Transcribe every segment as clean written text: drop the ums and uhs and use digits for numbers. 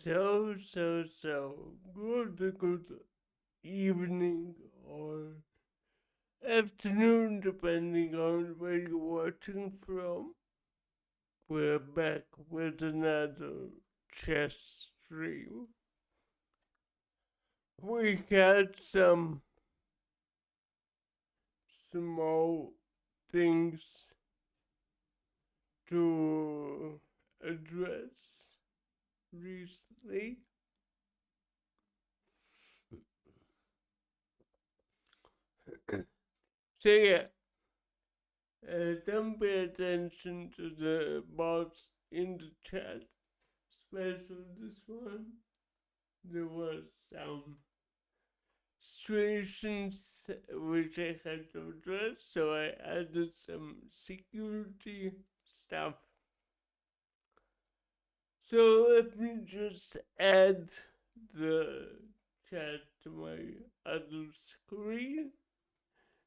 Good evening or afternoon, depending on where you're watching from. We're back with another chess stream. We had some small things to address recently. So yeah, don't pay attention to the bots in the chat, especially this one. There was some situations which I had to address, so I added some security stuff. So let me just add the chat to my other screen.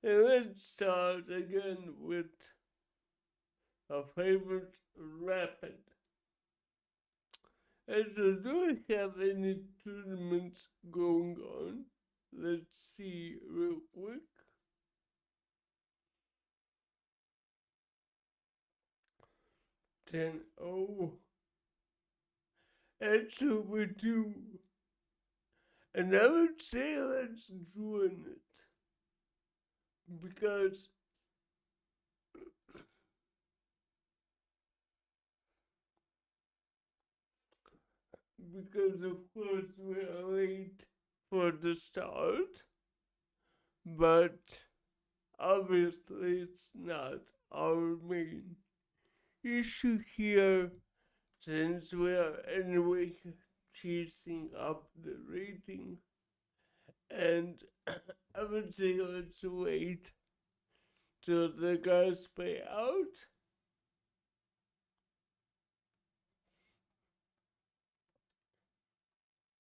And let's start again with our favorite rapid. So do we have any tournaments going on? Let's see real quick. 10-0. Actually, we do. And I would say let's join it. Because of course we are late for the start, but obviously it's not our main issue here since we are anyway chasing up the rating. And I would say let's wait till the guys pay out.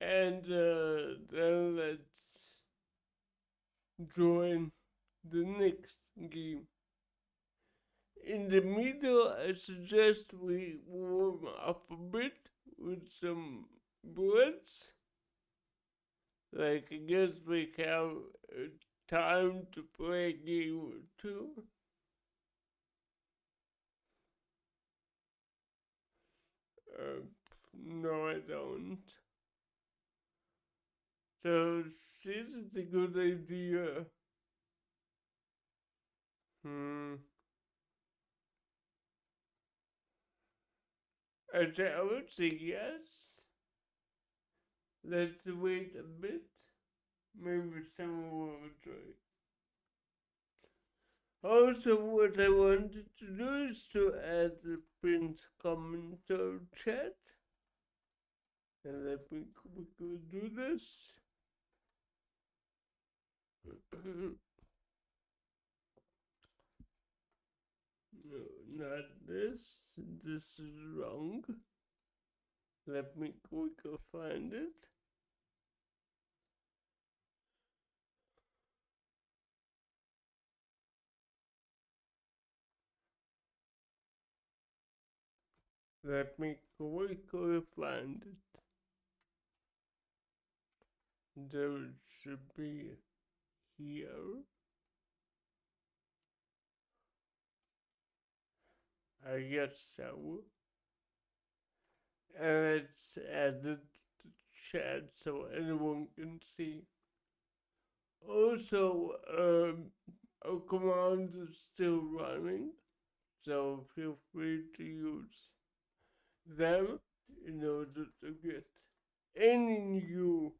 And then let's join the next game. In the middle, I suggest we warm up a bit with some bullets. Like, I guess we have time to play a game or two. Uh, no, I don't. So, this is a good idea. Hmm. I would say yes. Let's wait a bit. Maybe someone will join. Also, what I wanted to do is to add the print comment to chat. And let me quickly do this. No, not this. This is wrong. Let me quickly find it. Let me quickly find it. There should be here. I guess so. And it's added to chat so anyone can see. Also, our command is still running, so feel free to use them in order to get any new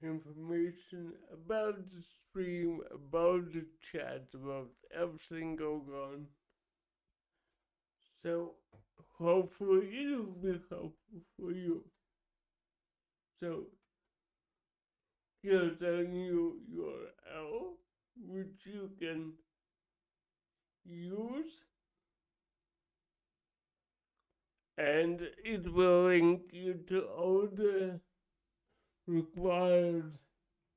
information about the stream, about the chat, about everything going on. So hopefully it'll be helpful for you. So here's a new URL which you can use, and it will link you to all the required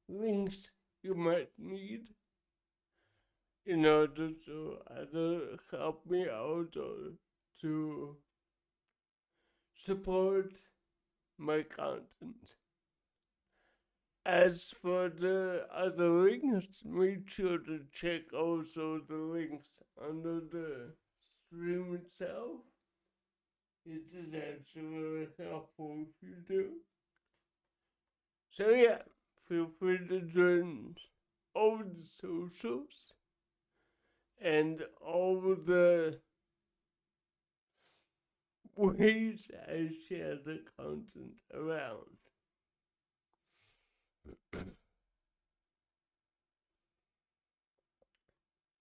links you might need in order to either help me out or to support my content. As for the other links, make sure to check also the links under the stream itself. It is actually very helpful if you do. So yeah, feel free to join all the socials and all the ways I share the content around.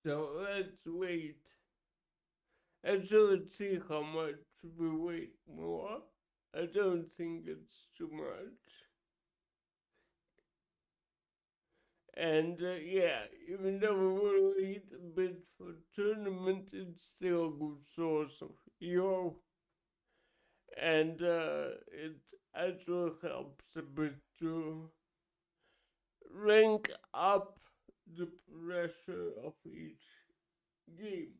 So let's wait. Actually, let's see how much we wait more. I don't think it's too much. And yeah, even though we will wait a bit for tournament, it's still a good source of hero. And it actually helps a bit to rank up the pressure of each game.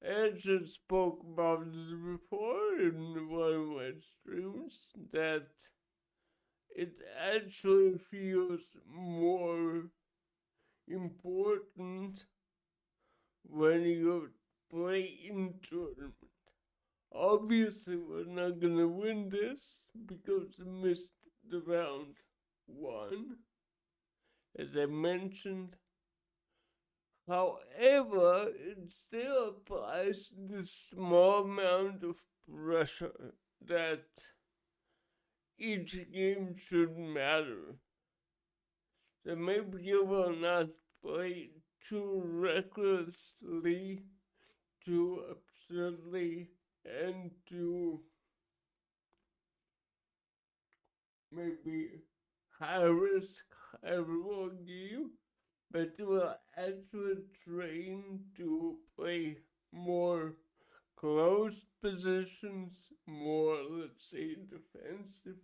I actually spoke about this before in one of my streams that it actually feels more important when you play in tournament. Obviously, we're not gonna win this because we missed the round one, as I mentioned. However, it still applies this small amount of pressure that each game should matter. So maybe you will not play too recklessly, too absurdly, and too maybe high risk, high reward game, but you will actually train to play more close positions, more, let's say, defensive,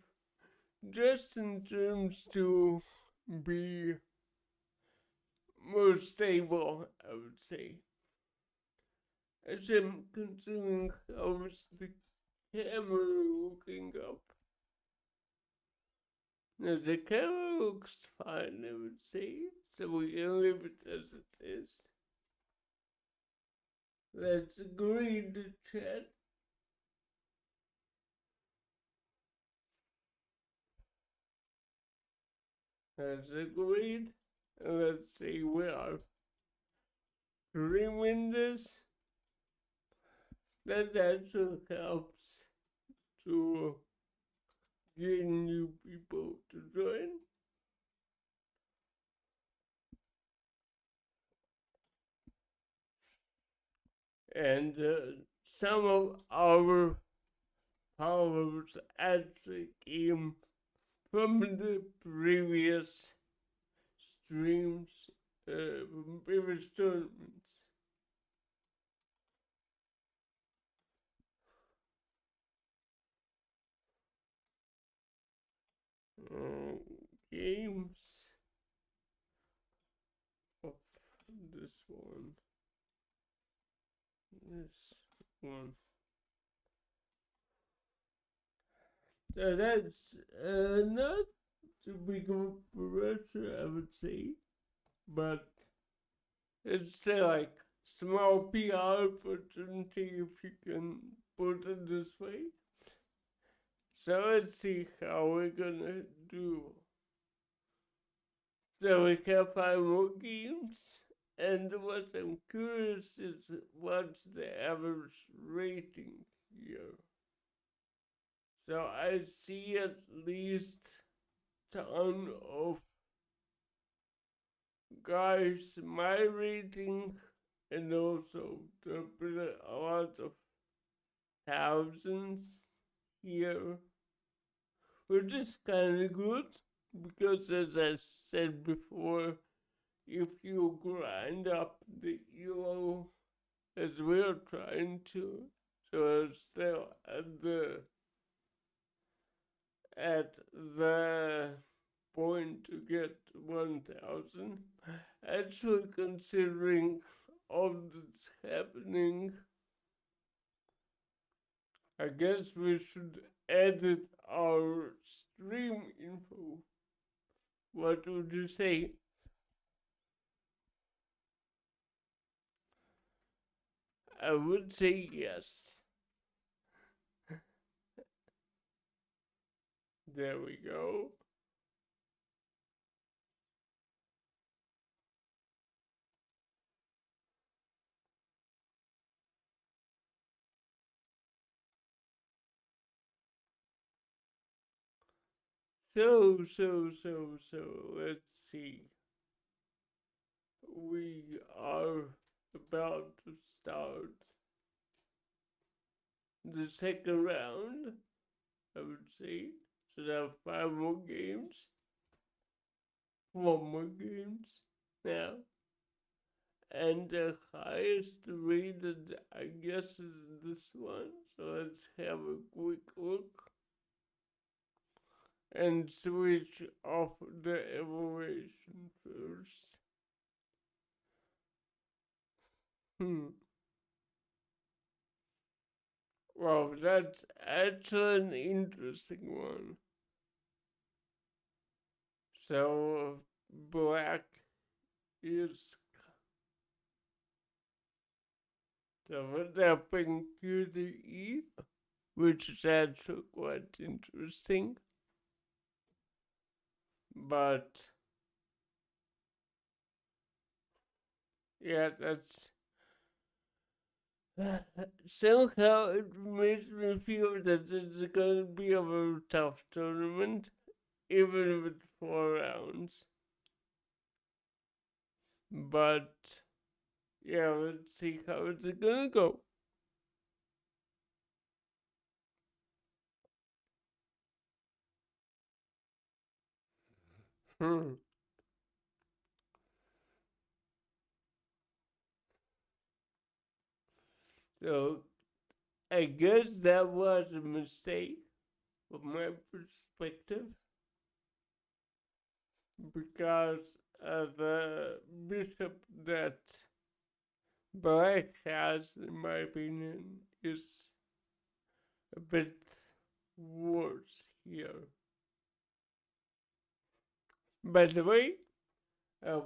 just in terms to be more stable, I would say. As I'm considering how's the camera looking up. Now the camera looks fine, I would say, so we can leave it as it is. Let's agree to chat. That's agreed. Let's see, we are streaming this. That actually helps to get new people to join. And some of our followers actually came from the previous streams, from previous tournaments. Games of this one. This one. So that's not too big of a pressure, I would say, but it's still like small PR opportunity if you can put it this way. So let's see how we're gonna do. So we can find more games, and what I'm curious is what's the average rating here. So I see at least ton of guys my rating, and also a lot of thousands here, which is kind of good because, as I said before, if you grind up the elo as we're trying to, so still at the point to get 1,000. Actually, considering all that's happening, I guess we should edit our stream info. What would you say? I would say yes. There we go. So, let's see. We are about to start the second round, I would say. So there are 5 more games, 4 more games now. And the highest rated, I guess, is this one. So let's have a quick look and switch off the evaluation first. Hmm. Wow, that's actually an interesting one. So, black is developing QTE, which is actually quite interesting. But, yeah, that's. Somehow it makes me feel that it's going to be a very tough tournament, even with 4 rounds. But yeah, let's see how it's gonna go. Hmm. So I guess that was a mistake from my perspective because the bishop that Black has, in my opinion, is a bit worse here. By the way,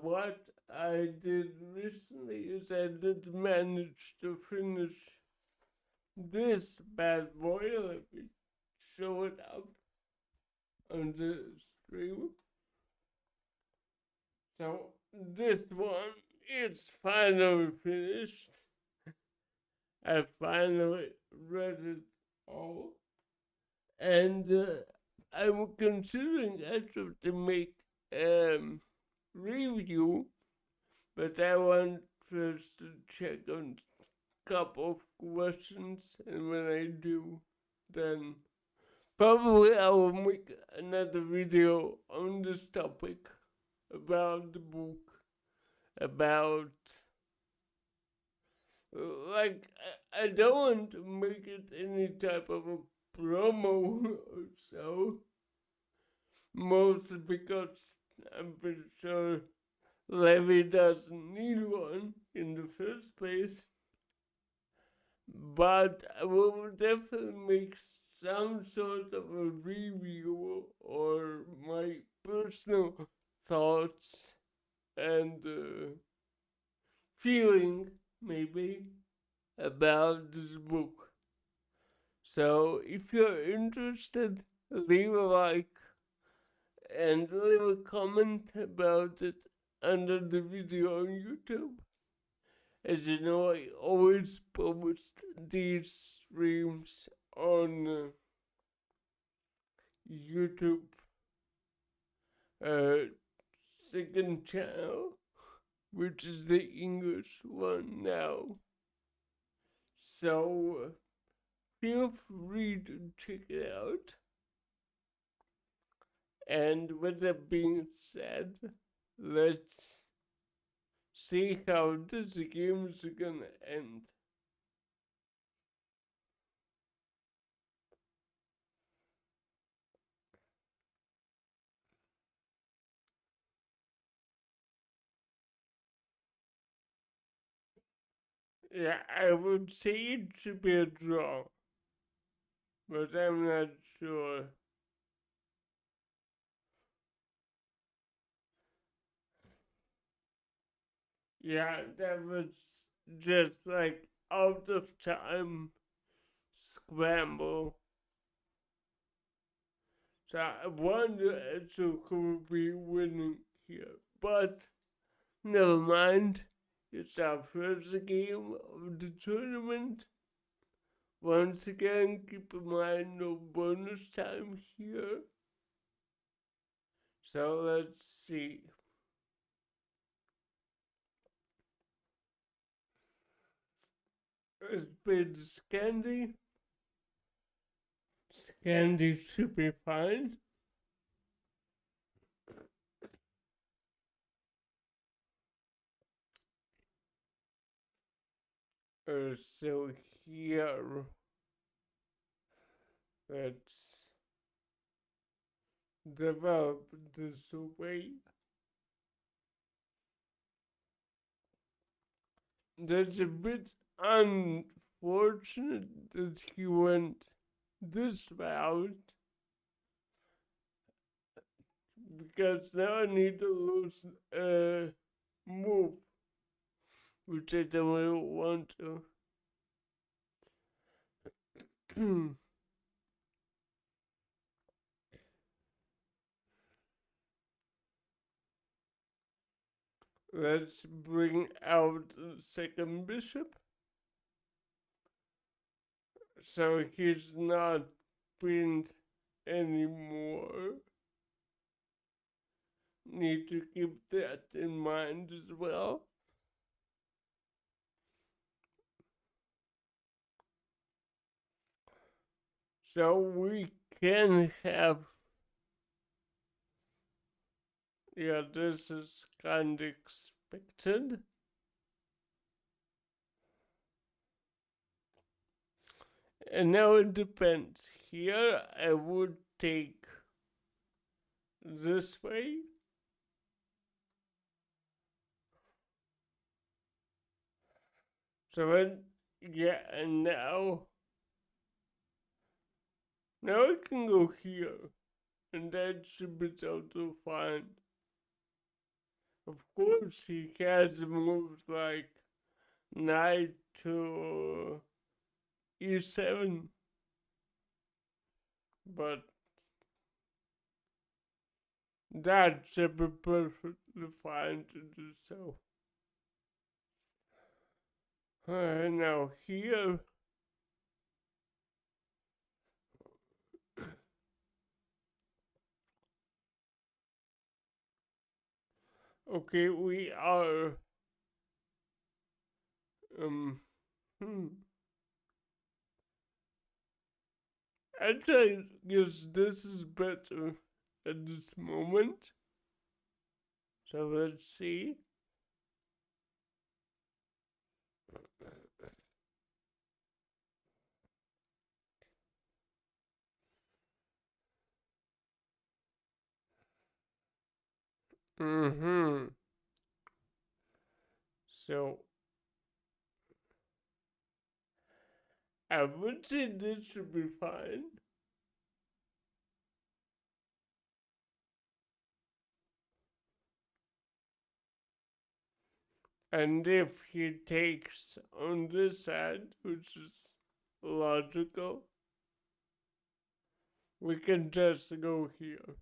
what I did recently is I did manage to finish this bad boy. Let me show it up on the stream. So this one is finally finished. I finally read it all, and I'm considering actually to make um review, but I want first to check on a couple of questions, and when I do, then probably I will make another video on this topic about the book, about like I don't want to make it any type of a promo or so, mostly because I'm pretty sure Levi doesn't need one in the first place. But I will definitely make some sort of a review or my personal thoughts and feeling, maybe, about this book. So if you're interested, leave a like and leave a comment about it under the video on YouTube. As you know, I always post these streams on YouTube uh, second channel, which is the English one now. So feel free to check it out. And with that being said, let's see how this game is gonna end. Yeah, I would say it should be a draw. but I'm not sure. Yeah, that was just like out of time scramble. So I wonder who could be winning here. But never mind. It's our first game of the tournament. Once again, keep in mind no bonus time here. So let's see. Let's play the Scandi. Scandi should be fine. So here, let's develop this way. That's a bit unfortunate that he went this route because now I need to lose a move, which I don't really want to. Let's bring out the second bishop so he's not pinned anymore. Need to keep that in mind as well. So we can have, yeah, this is kind of expected. And now it depends. Here I would take this way. So then, yeah, and now I can go here. And that should be totally fine. Of course, he has moves like knight to e7, but that should be perfectly fine to do so. Now here, okay, we are, hmm. I guess this is better at this moment. So let's see. Mm-hmm. So I would say this should be fine. And if he takes on this side, which is logical, we can just go here.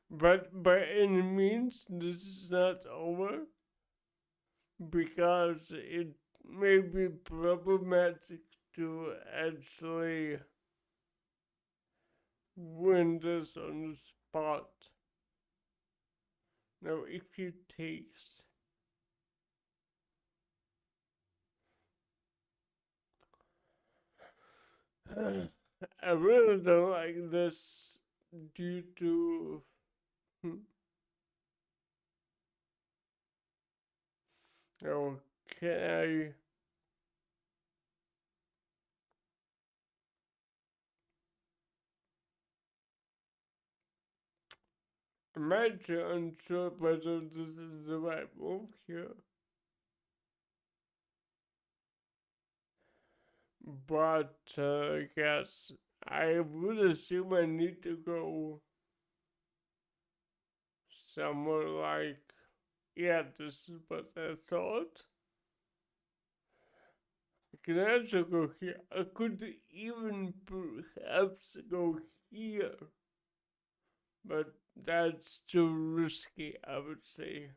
But by any means, this is not over because it may be problematic to actually win this on the spot. Now, if he takes, I really don't like this due to. Okay. I'm actually unsure whether this is the right move here. But yes, I would assume I need to go somewhere like, yeah, this is what I thought. I can also go here. I could even perhaps go here, but that's too risky, I would say.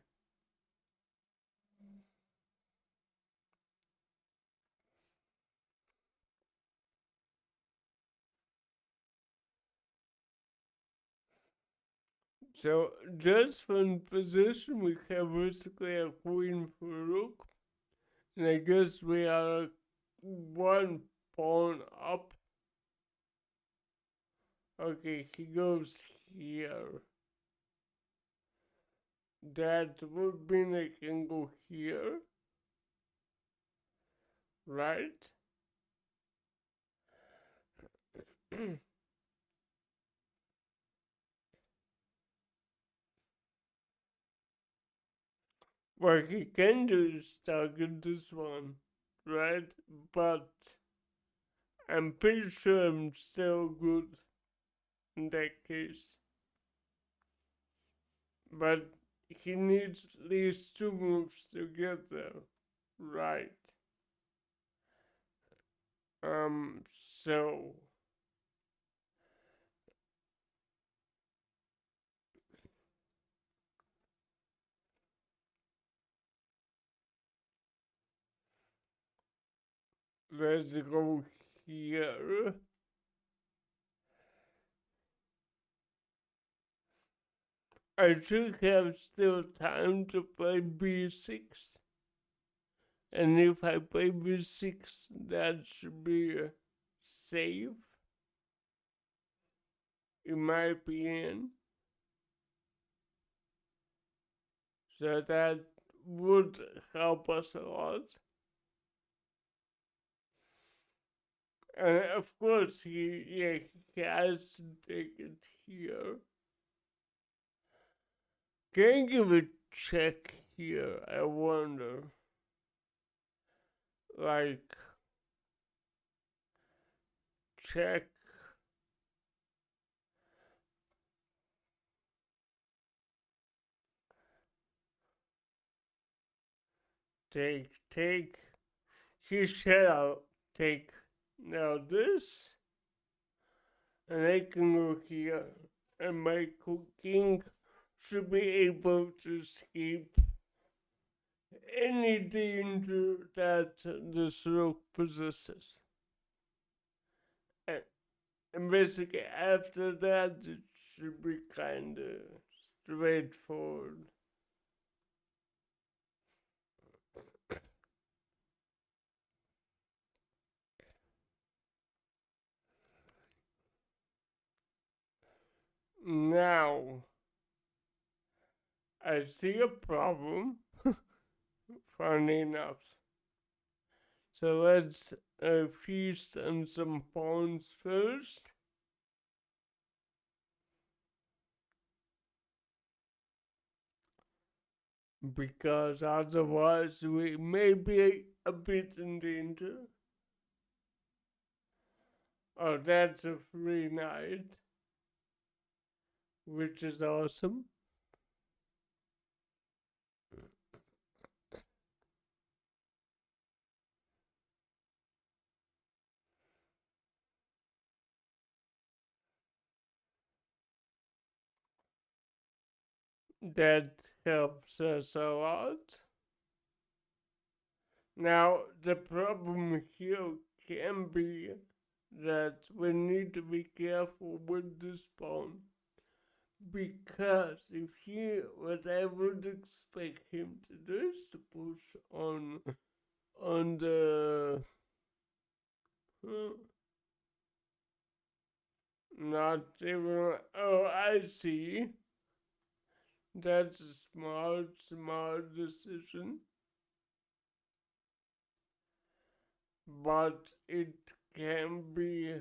So, just from position, we have basically a queen for rook, and I guess we are one pawn up. Okay, he goes here. That would mean I can go here, right? What he can do is target this one, right? But I'm pretty sure I'm still good in that case. But he needs at least two moves to get there, right? So let's go here. I should have still time to play b6. And if I play b6, that should be safe, in my opinion. So that would help us a lot. And of course, he has to take it here. Can I give a check here? I wonder. Like, check, take. He shall take now this, and I can go here, and my king should be able to escape any danger that this rook possesses. And, and basically, after that, it should be kind of straightforward. Now, I see a problem, funny enough. So let's feast on some pawns first. Because otherwise we may be a bit in danger. Oh, that's a free knight, which is awesome. That helps us a lot. Now, the problem here can be that we need to be careful with this pawn. Because if he, what I would expect him to do is to push on the not even. Oh, I see. That's a smart decision. But it can be.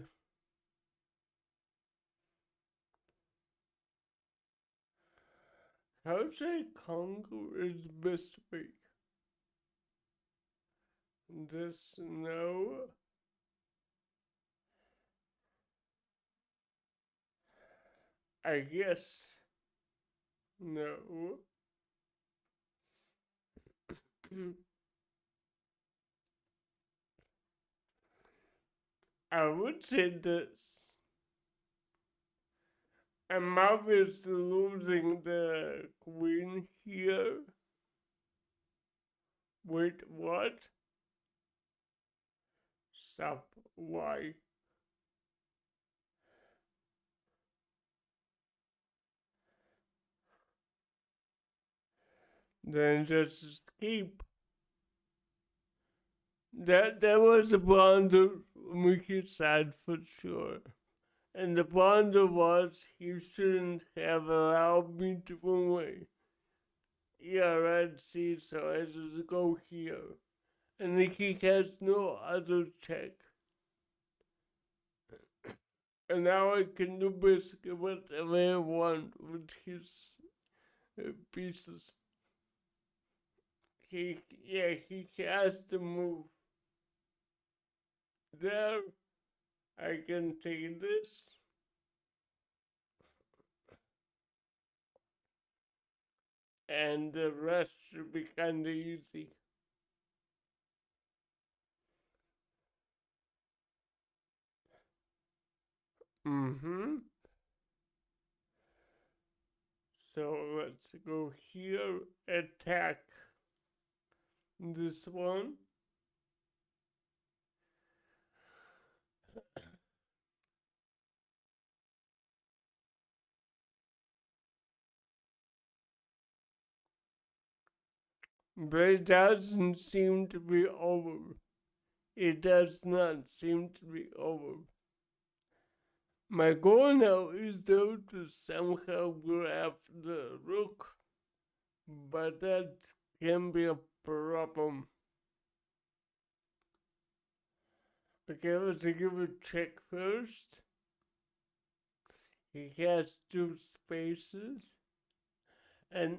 how should I conquer is the best way? This, no. I guess, no. I would say this. I'm obviously losing the queen here. Wait, what? Stop. Why? Then just escape. That was a blunder. Make it sad for sure. And the blunder was he shouldn't have allowed me to run away. Yeah, right. See, so I just go here, and he has no other check. And now I can do basically whatever I want with his pieces. He has to move. There, I can take this. And the rest should be kinda easy. Mm-hmm. So let's go here, attack this one. But it doesn't seem to be over. It does not seem to be over. My goal now is though to somehow grab the rook, but that can be a problem. Okay, let's give a check first. He has two spaces, and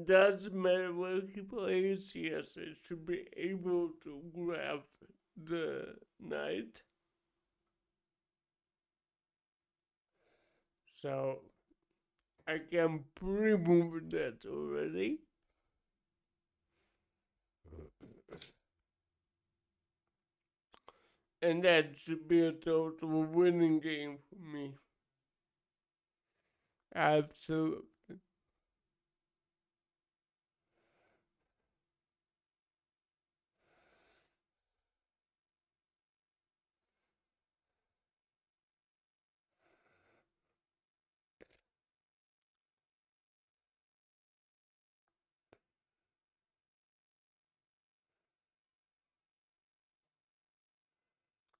doesn't matter where he plays, yes, it should be able to grab the knight. So I can pre-move that already. And that should be a total winning game for me. Absolutely.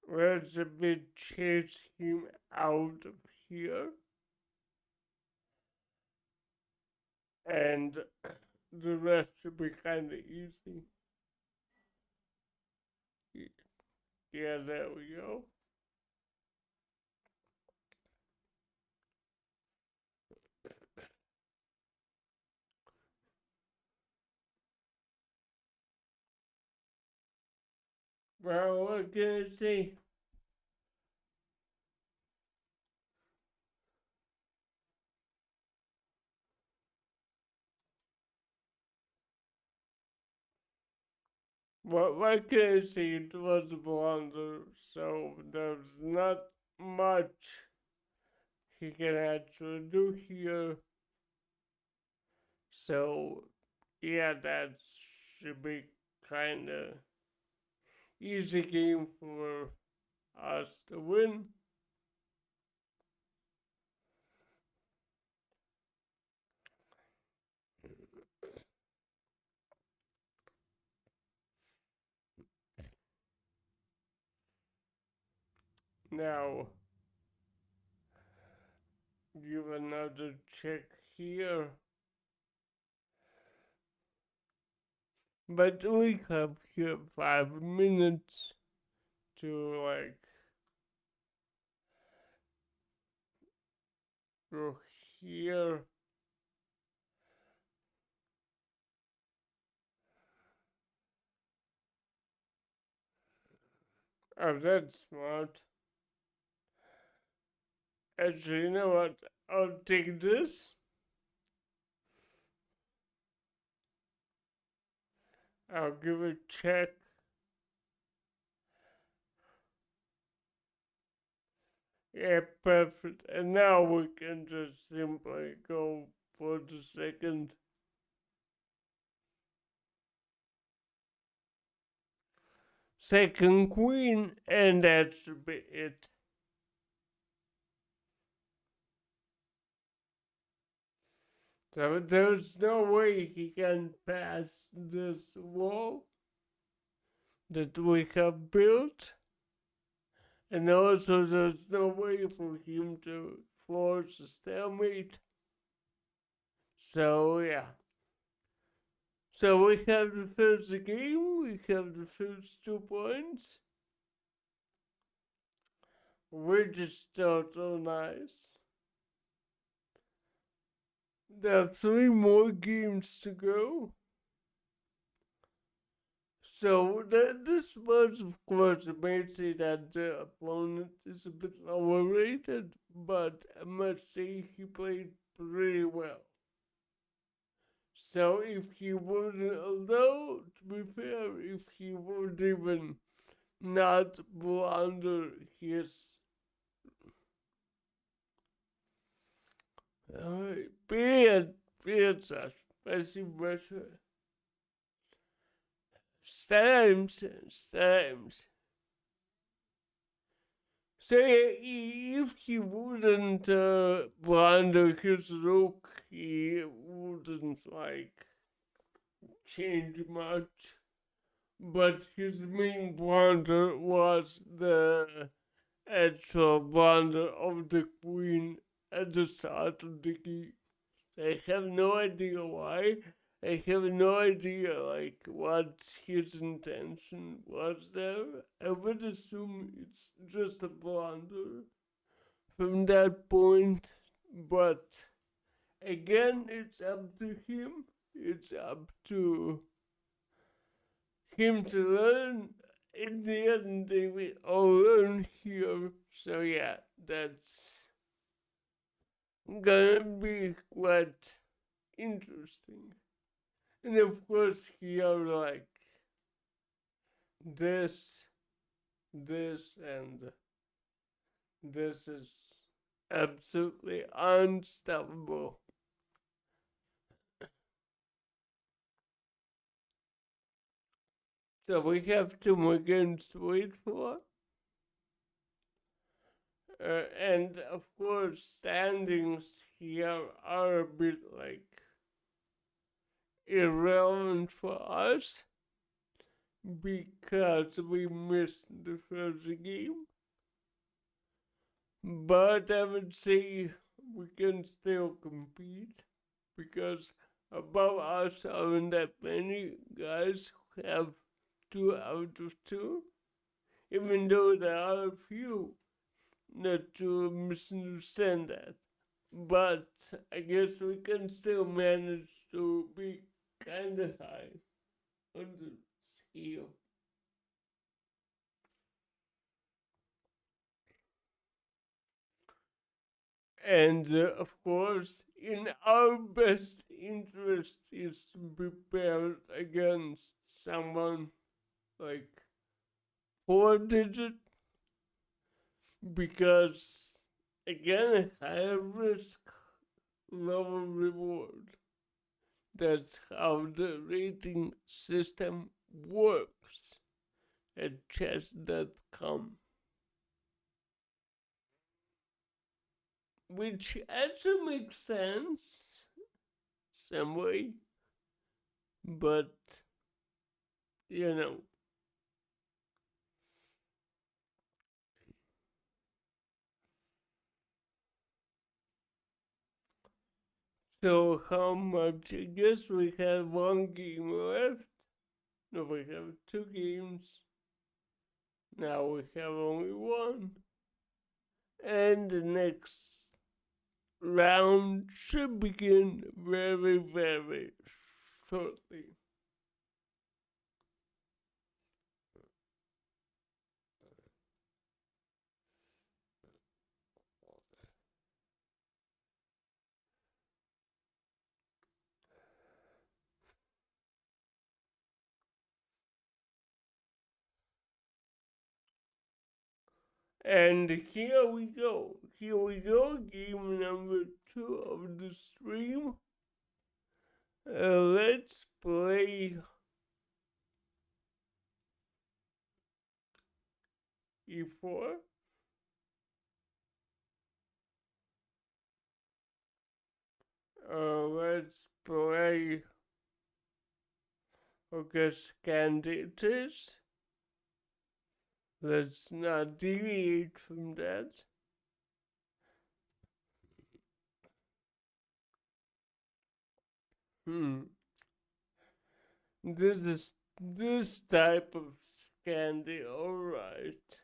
Let's a bit chase him out of here. And the rest should be kind of easy. Yeah, there we go. Well, what can I say? What can I say? It was a blunder, so there's not much he can actually do here. So, yeah, that should be kind of easy game for us to win. Now, give another check here. But we have here 5 minutes to like go here. Oh, that's smart. Actually, you know what? I'll take this. I'll give it a check. Yeah, perfect. And now we can just simply go for the second queen, and that should be it. So there's no way he can pass this wall that we have built, and also there's no way for him to force a stalemate. So yeah. So we have the first game, we have the first 2 points, which is total nice. There are 3 more games to go. So this was, of course, may say that the opponent is a bit overrated, but I must say he played pretty well. So if he wouldn't, although to be fair, if he would even not blunder his привет, Саш, спасибо большое. Стараемся. So if he wouldn't blunder his rook, he wouldn't like change much. But his main blunder was the actual blunder of the queen at the start of the game. I have no idea why. I have no idea like what his intention was there. I would assume it's just a blunder from that point, but again, it's up to him. It's up to him to learn. In the end, they will all learn here. So yeah, that's gonna be quite interesting. And of course, here like this, and this is absolutely unstoppable. So we have 2 more games to wait for. And of course, standings here are a bit like irrelevant for us because we missed the first game. But I would say we can still compete because above us aren't that many guys who have 2 out of 2, even though there are a few, not to misunderstand that. But I guess we can still manage to be kind of high on the scale. And of course, in our best interest is to be paired against someone like 4 digit because, again, higher risk, lower reward. That's how the rating system works at chess.com. Which actually makes sense some way, but you know. So how much? I guess we have 1 game left. No, we have 2 games. Now we have only one. And the next round should begin very, very shortly. And here we go. Here we go. Game number 2 of the stream. Let's play e4. Let's play, okay, candidates. Let's not deviate from that. This is this type of Scandi, alright.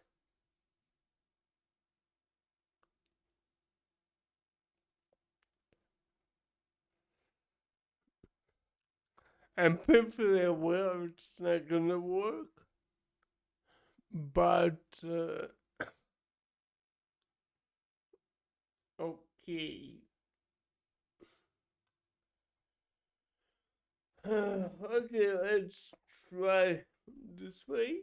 I'm perfectly aware it's not gonna work, but okay. Okay, let's try this way.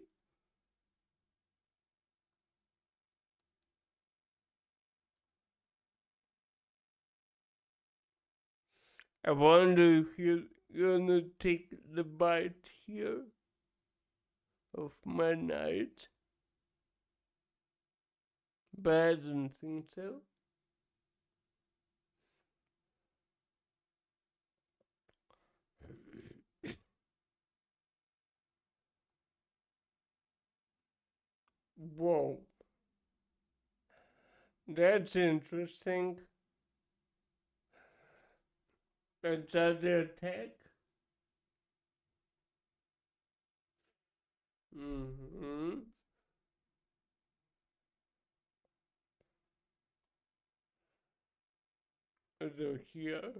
I wonder if you're gonna take the bite here of my knight, but I don't think so. Whoa, that's interesting. Another attack. Mm-hmm. So here.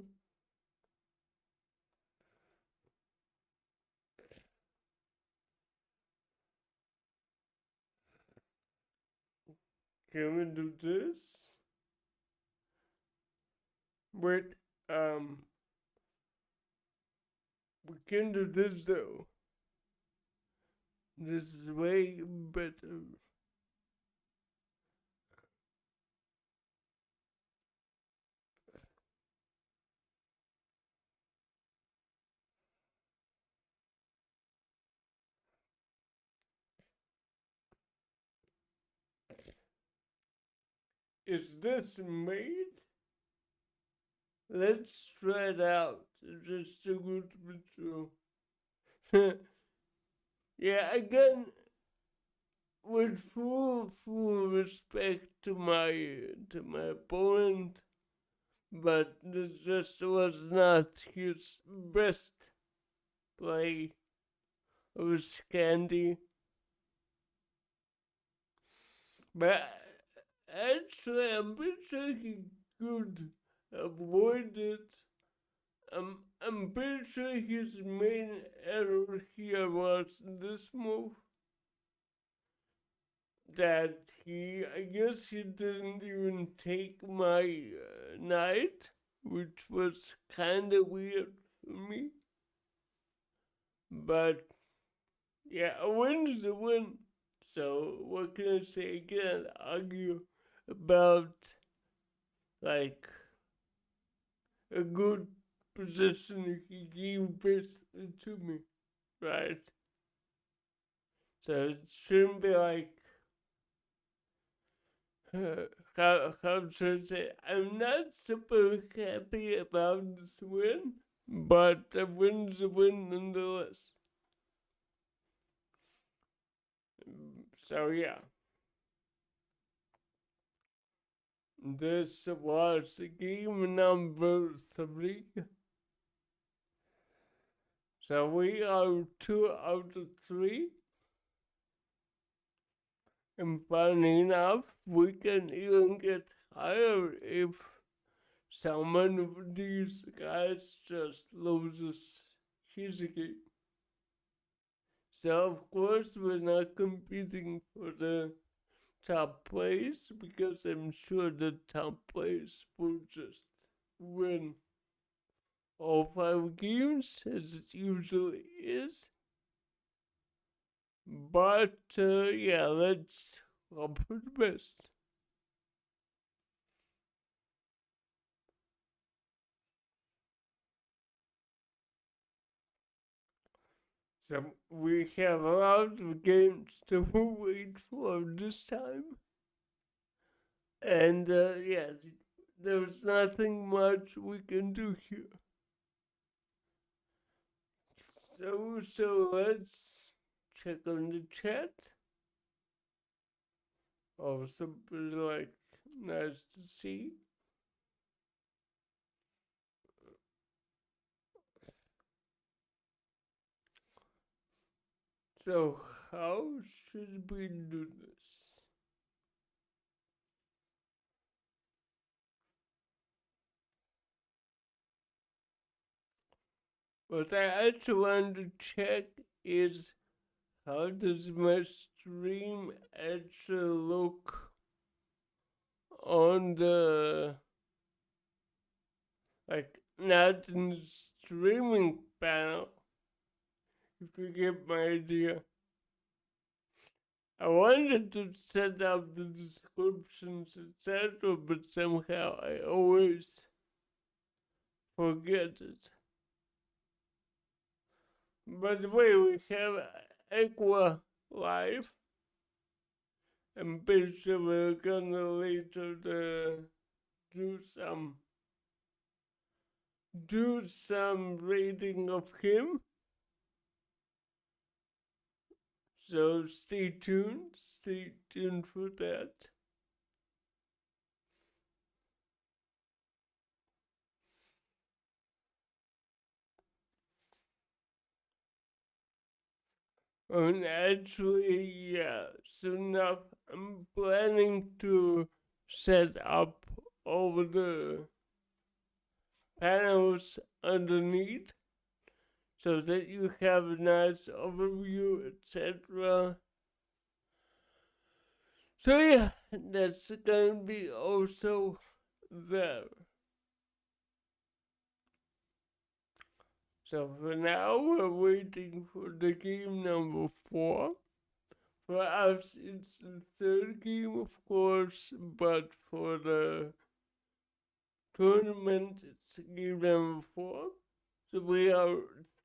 Can we do this? Wait, we can do this though. This is way better. Is this made? Let's try it out. It's just too good to be true. Yeah, again, with full respect to my opponent, but this just was not his best play of Scandi. But actually, I'm pretty sure he could avoid it. I'm pretty sure his main error here was this move. That I guess he didn't even take my knight, which was kind of weird for me. But yeah, a win's a win. So what can I say? I can't argue about like a good position he gave basically to me, right? So it shouldn't be like how should I say? I'm not super happy about this win, but a win's a win nonetheless. So yeah, this was game number 3. So we are 2 out of 3. And funny enough, we can even get higher if someone of these guys just loses his game. So of course we're not competing for the top place because I'm sure the top place will just win all 5 games as it usually is. But yeah, let's hope for the best. So we have a lot of games to wait for this time. And yeah, there's nothing much we can do here. So let's check on the chat. Oh, somebody like nice to see. So how should we do this? What I actually want to check is how does my stream actually look on the, like, not in the streaming panel, if you get my idea. I wanted to set up the descriptions, etc., but somehow I always forget it. By the way, we have Aqua Live. I'm pretty sure we're gonna later do some rating of him. So stay tuned for that. And actually, yeah, soon enough, I'm planning to set up all the panels underneath so that you have a nice overview, etc. So yeah, that's gonna be also there. So for now, we're waiting for the game number 4. For us, it's the third game, of course, but for the tournament, it's game number 4. So we are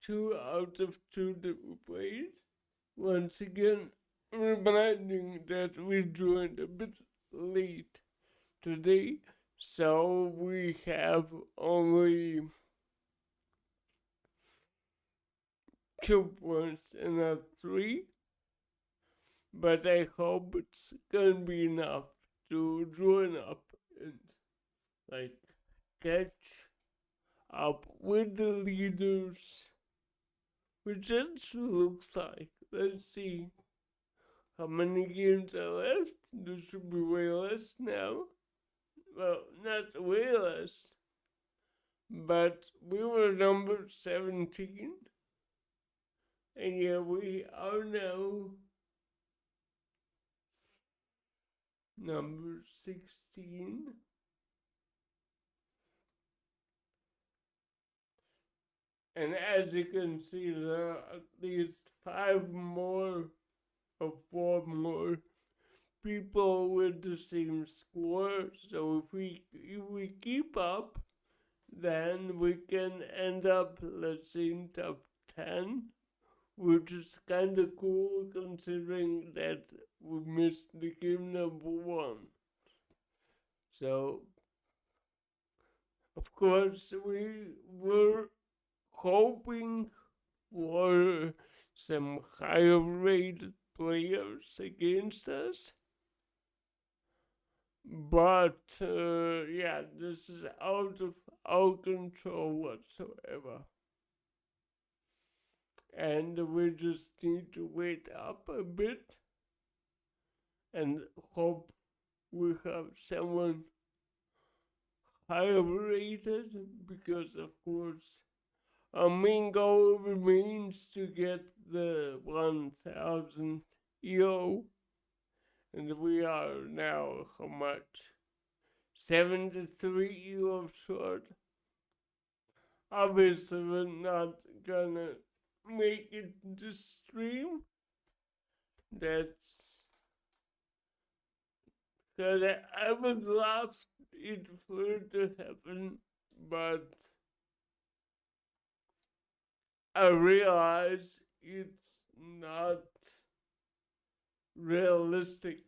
2 out of 2 that we played. Once again, reminding that we joined a bit late today, so we have only 2 points and not 3. But I hope it's gonna be enough to join up and like catch up with the leaders, which actually looks like. Let's see how many games are left. There should be way less now. Well, not way less, but we were number 17, and yeah, we are now number 16. And as you can see, there are at least 5 more or 4 more people with the same score. So if we keep up, then we can end up, let's say, in top 10, which is kind of cool considering that we missed the game number 1. So, of course, we were hoping for some higher rated players against us. But yeah, this is out of our control whatsoever. And we just need to wait up a bit and hope we have someone higher rated, because of course our main goal remains to get the 1000 EO, and we are now how much? 73 EO short. Obviously, we're not gonna make it to stream. That's Because I would love it for it to happen, but I realize it's not realistic.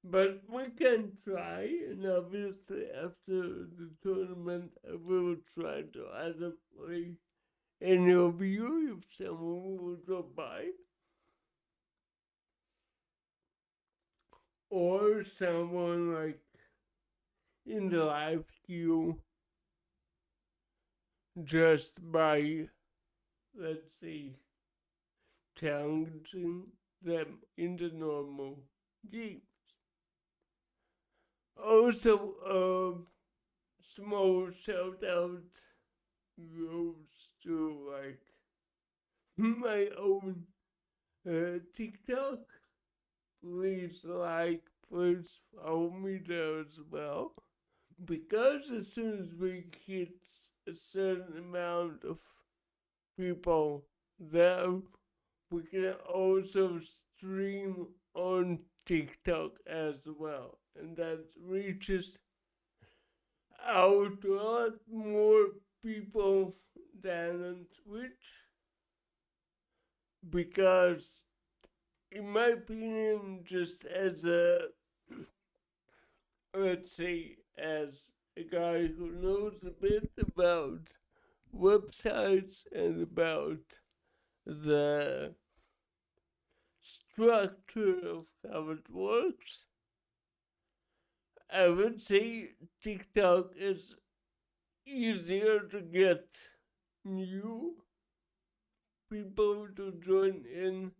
But we can try, and obviously after the tournament, I will try to either play any of you if someone will drop by, or someone like in the live queue just by, let's say, challenging them in the normal game. Also, small shout out goes to like my own TikTok. Please like, please follow me there as well. Because as soon as we hit a certain amount of people there, we can also stream on TikTok as well. And that reaches out to a lot more people than on Twitch. Because, in my opinion, just as a, let's say, as a guy who knows a bit about websites and about the structure of how it works, I would say TikTok is easier to get new people to join in,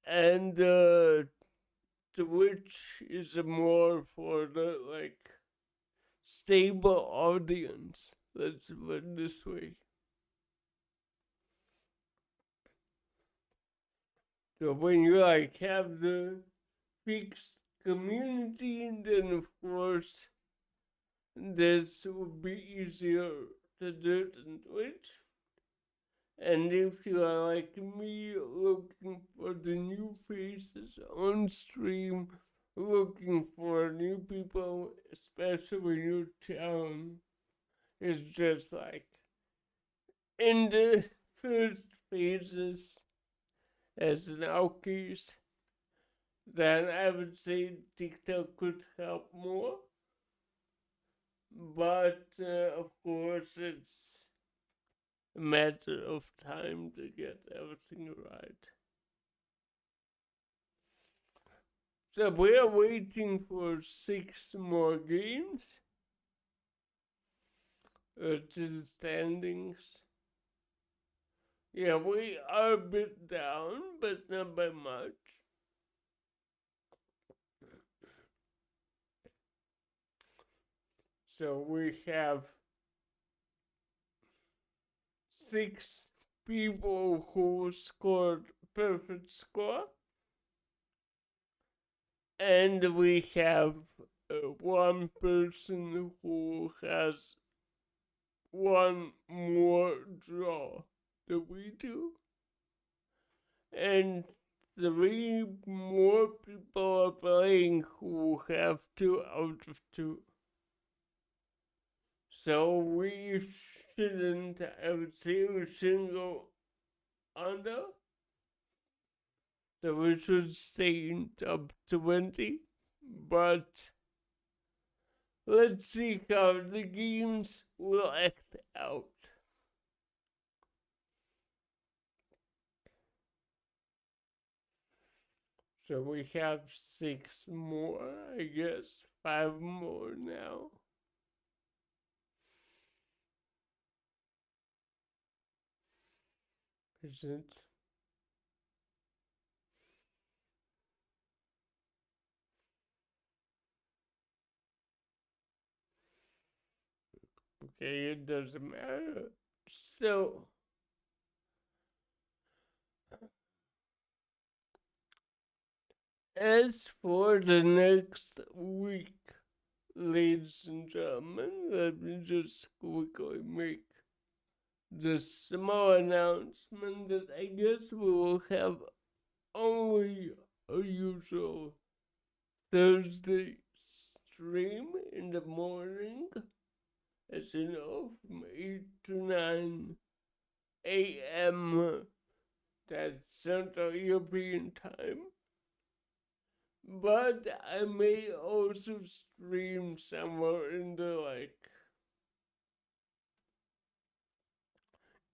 and Twitch is more for the like stable audience. Let's put it this way. So when you like have the fixed community, then of course this would be easier to do it on Twitch. And if you are like me, looking for the new faces on stream, looking for new people, especially when your town is just like in the first phases as an outcase, then I would say TikTok could help more. But of course, it's a matter of time to get everything right. So we are waiting for 6 more games to the standings. Yeah, we are a bit down, but not by much. So we have 6 people who scored perfect score, and we have one person who has one more draw than we do, and 3 more people are playing who have 2 out of 2. So we shouldn't, I would say we shouldn't go under. So we should stay in top 20. But let's see how the games will act out. So we have 6 more, I guess, 5 more now. Is it? Okay, it doesn't matter. So, as for the next week, ladies and gentlemen, let me just quickly make the small announcement that I guess we will have only a usual Thursday stream in the morning, as you know, from 8 to 9 a.m. That's Central European time. But I may also stream somewhere in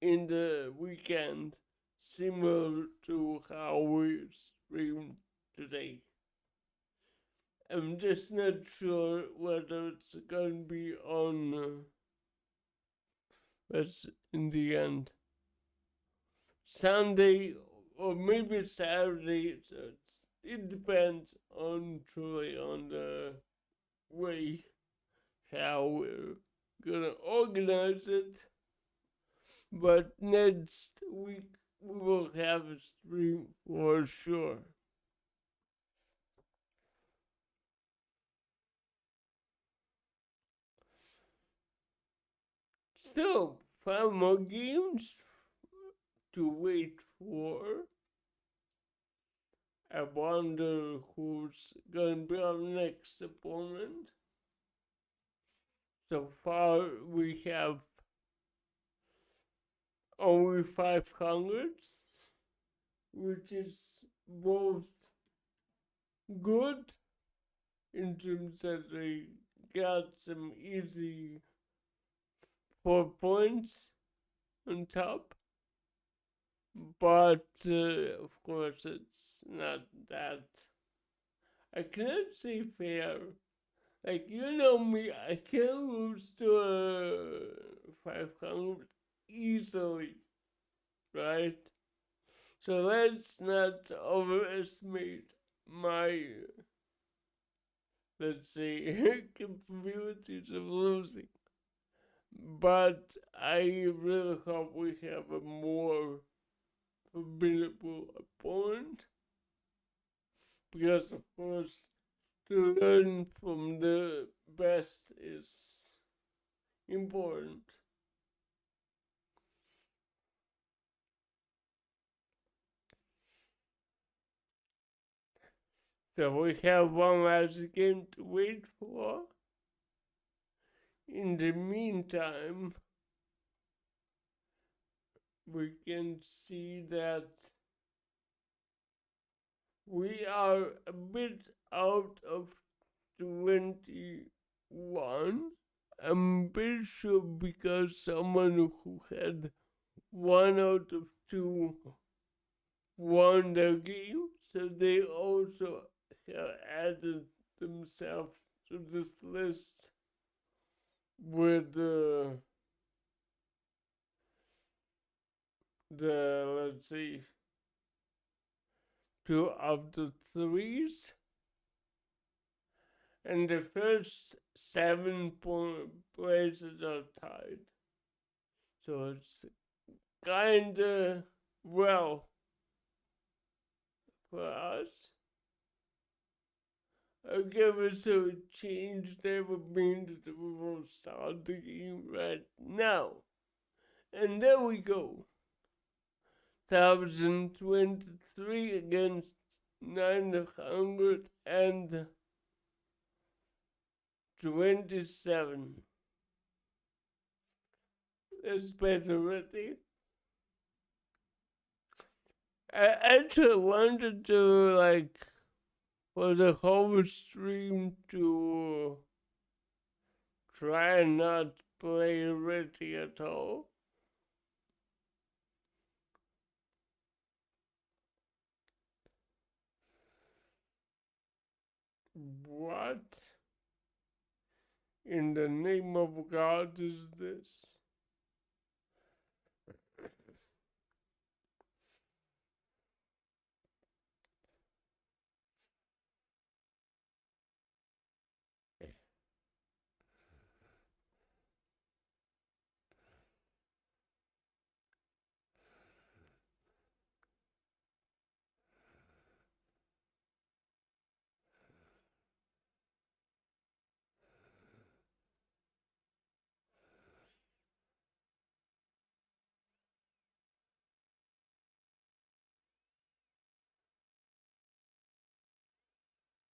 the weekend, similar to how we streamed today. I'm just not sure whether it's gonna be on. That's in the end Sunday or maybe Saturday. So it depends on truly on the way how we're gonna organize it. But next week we will have a stream for sure. So, 5 more games to wait for. I wonder who's gonna be our next opponent. So far, we have only 500s, which is both good in terms that they got some easy 4 points on top, but of course, it's not that. I cannot say fair. Like, you know me, I can lose to a 500 easily, right? So let's not overestimate my, let's say, capabilities of losing. But I really hope we have a more formidable opponent. Because, of course, to learn from the best is important. So we have one last game to wait for. In the meantime, we can see that we are a bit out of 21. I'm pretty sure because someone who had 1 out of 2 won the game, so they also have added themselves to this list with the let's see 2 of the 3s, and the first 7 places are tied. So it's kinda well for us. I'll give it a change never mean that we will start the game right now. And there we go. 1023 against 927. That's better, ready? I actually wanted to, for the whole stream to try and not play ready at all. What in the name of God is this?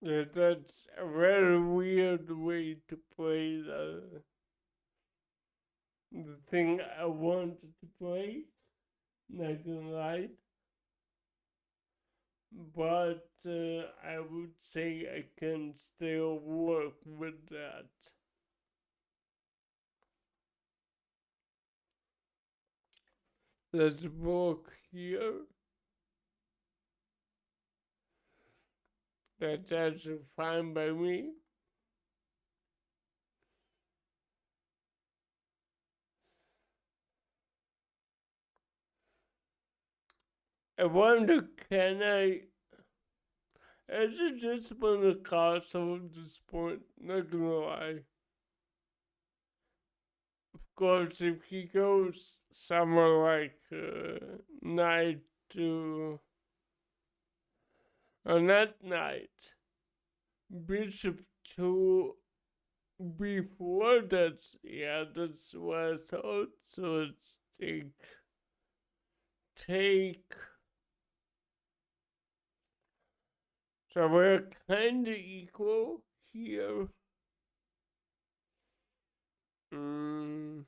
Yeah, that's a very weird way to play the thing I wanted to play, not gonna lie. But I would say I can still work with that. Let's walk here. That's actually fine by me. I wonder, can I? I just want to castle at this point, not gonna lie. Of course, if he goes somewhere like knight to. Or not knight, bishop to before that's, yeah, that's what I thought. So let's take. So we're kind of equal here. Mm,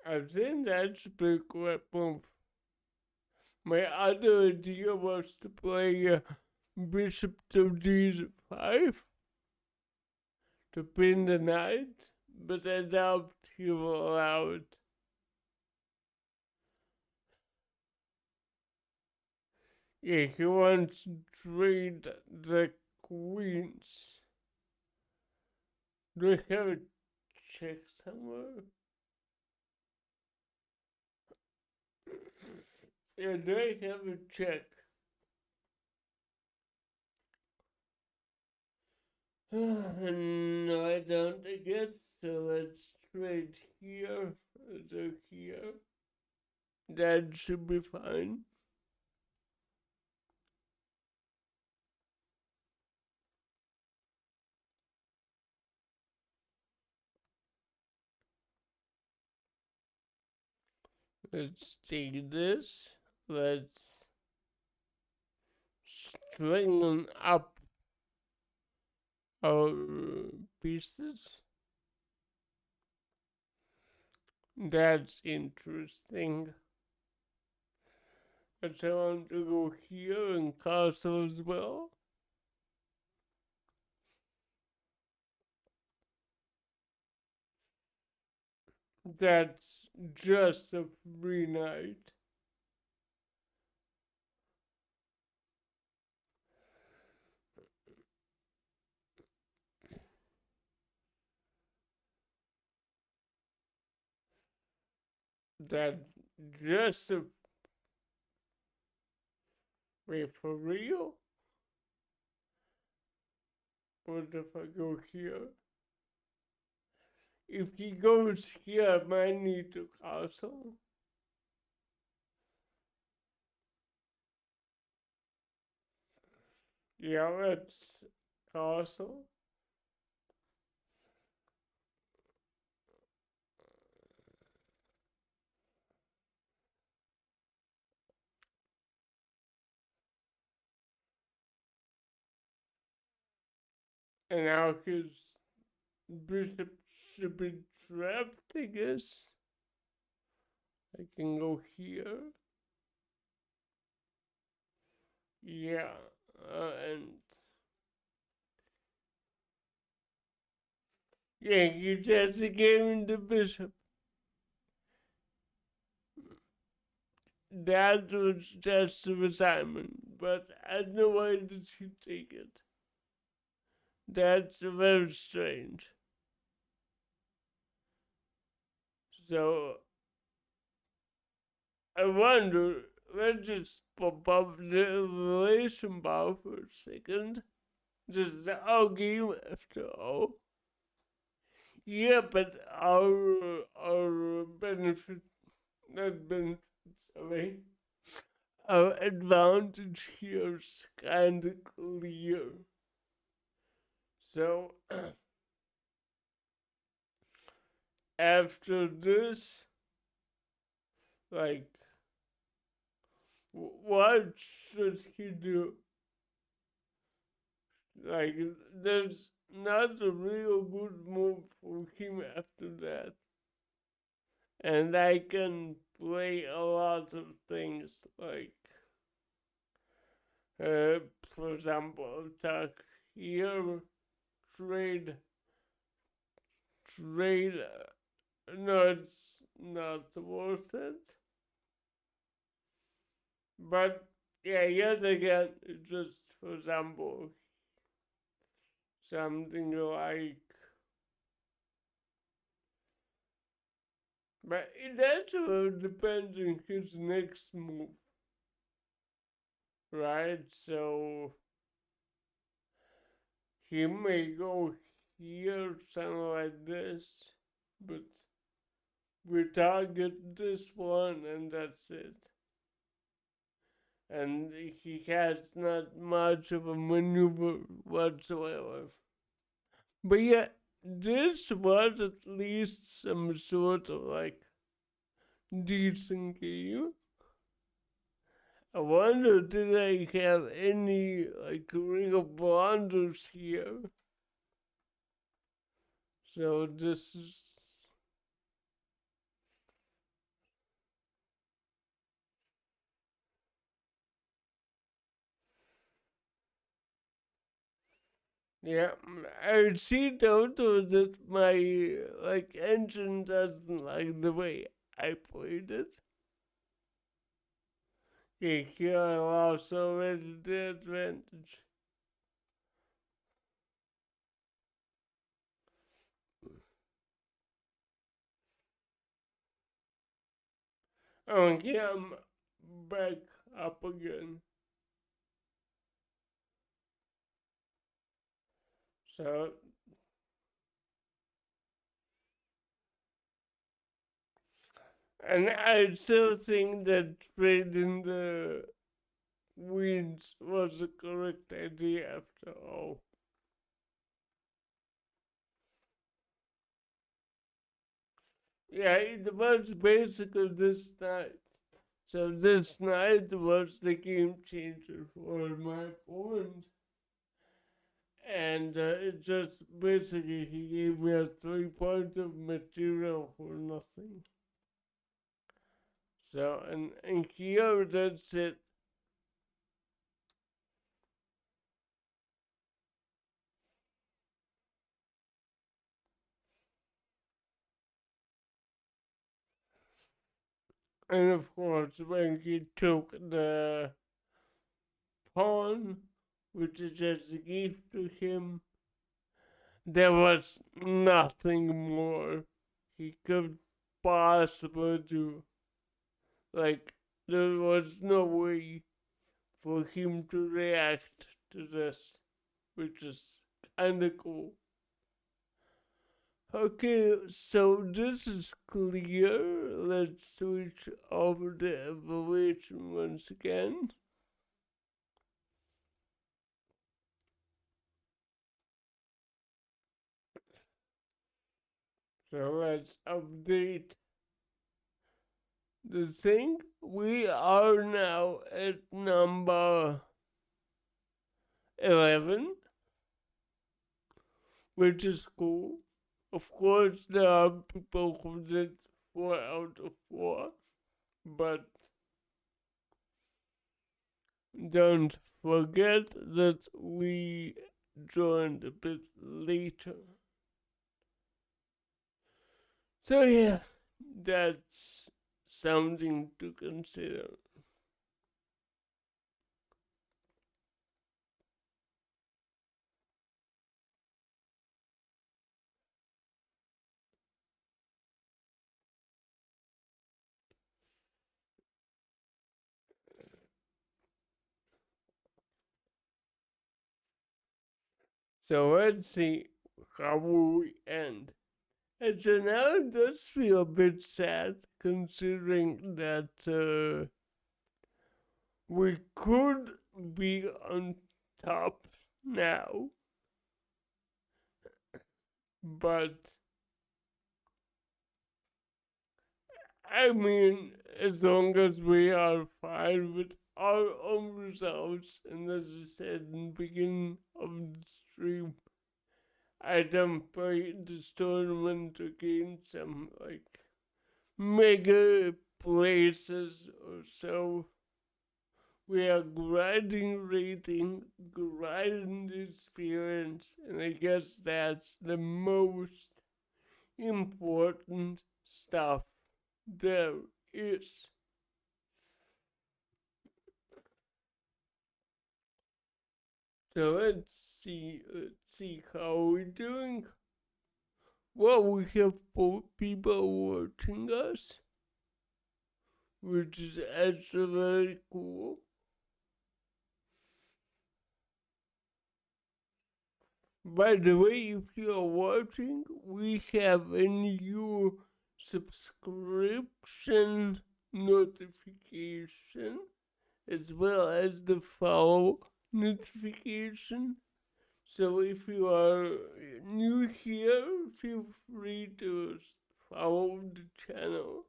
I think that's a big weapon. My other idea was to play bishop to d5 to pin the knight, but I doubt he will allow it. Yeah, he wants to trade the queens. Do I have a check somewhere? Yeah, do I have a check? No, I don't, I guess. So let's trade here, so here. That should be fine. Let's take this. Let's strengthen up our pieces. That's interesting. But I want to go here and castle as well. That's just a free night. That just a. Wait, for real? What if I go here? If he goes here, I might need to castle. Yeah, let's castle. And now his bishop should be trapped, I guess. I can go here. Yeah, and yeah, you just gave him the bishop. That was just a retirement, but I don't know why did he take it. That's very strange. So I wonder. Let's just pop up the relation bar for a second. Just our game after all. Yeah, but our benefit, not benefit, sorry, our advantage here is kind of clear. So after this, like What should he do? Like, there's not a real good move for him after that. And I can play a lot of things, like, for example, attack here, trade, trade. No, it's not worth it. But yeah, yet again, just for example, something like, but it actually depends on his next move, right? So he may go here, something like this, but we target this one and that's it. And he has not much of a maneuver whatsoever. But yeah, this was at least some sort of like decent game. I wonder did I have any like real blunders here? So this is yeah. I see though that my like engine doesn't like the way I played it. Yeah, here I lost already the advantage. Okay, I'm back up again. So, and I still think that trading the weeds was the correct idea after all. Yeah, it was basically this night. So this night was the game changer for my point. And it just basically he gave me a 3 point of material for nothing. So and here that's it. And of course when he took the pawn, which is just a gift to him, there was nothing more he could possibly do. Like there was no way for him to react to this, which is kinda cool. Okay, so this is clear. Let's switch over the evaluation once again. So let's update the thing. We are now at number 11, which is cool. Of course, there are people who did 4 out of 4, but don't forget that we joined a bit later. So, yeah, that's something to consider. So, let's see how we end. And so now it does feel a bit sad considering that we could be on top now, but I mean, as long as we are fine with our own results. And as I said in the beginning of the stream, I don't play this tournament against some like mega places or so. We are grinding rating, grinding experience, and I guess that's the most important stuff there is. So let's see how we're doing. Well, we have 4 people watching us, which is actually very cool. By the way, if you are watching, we have a new subscription notification as well as the follow notification. So if you are new here, feel free to follow the channel.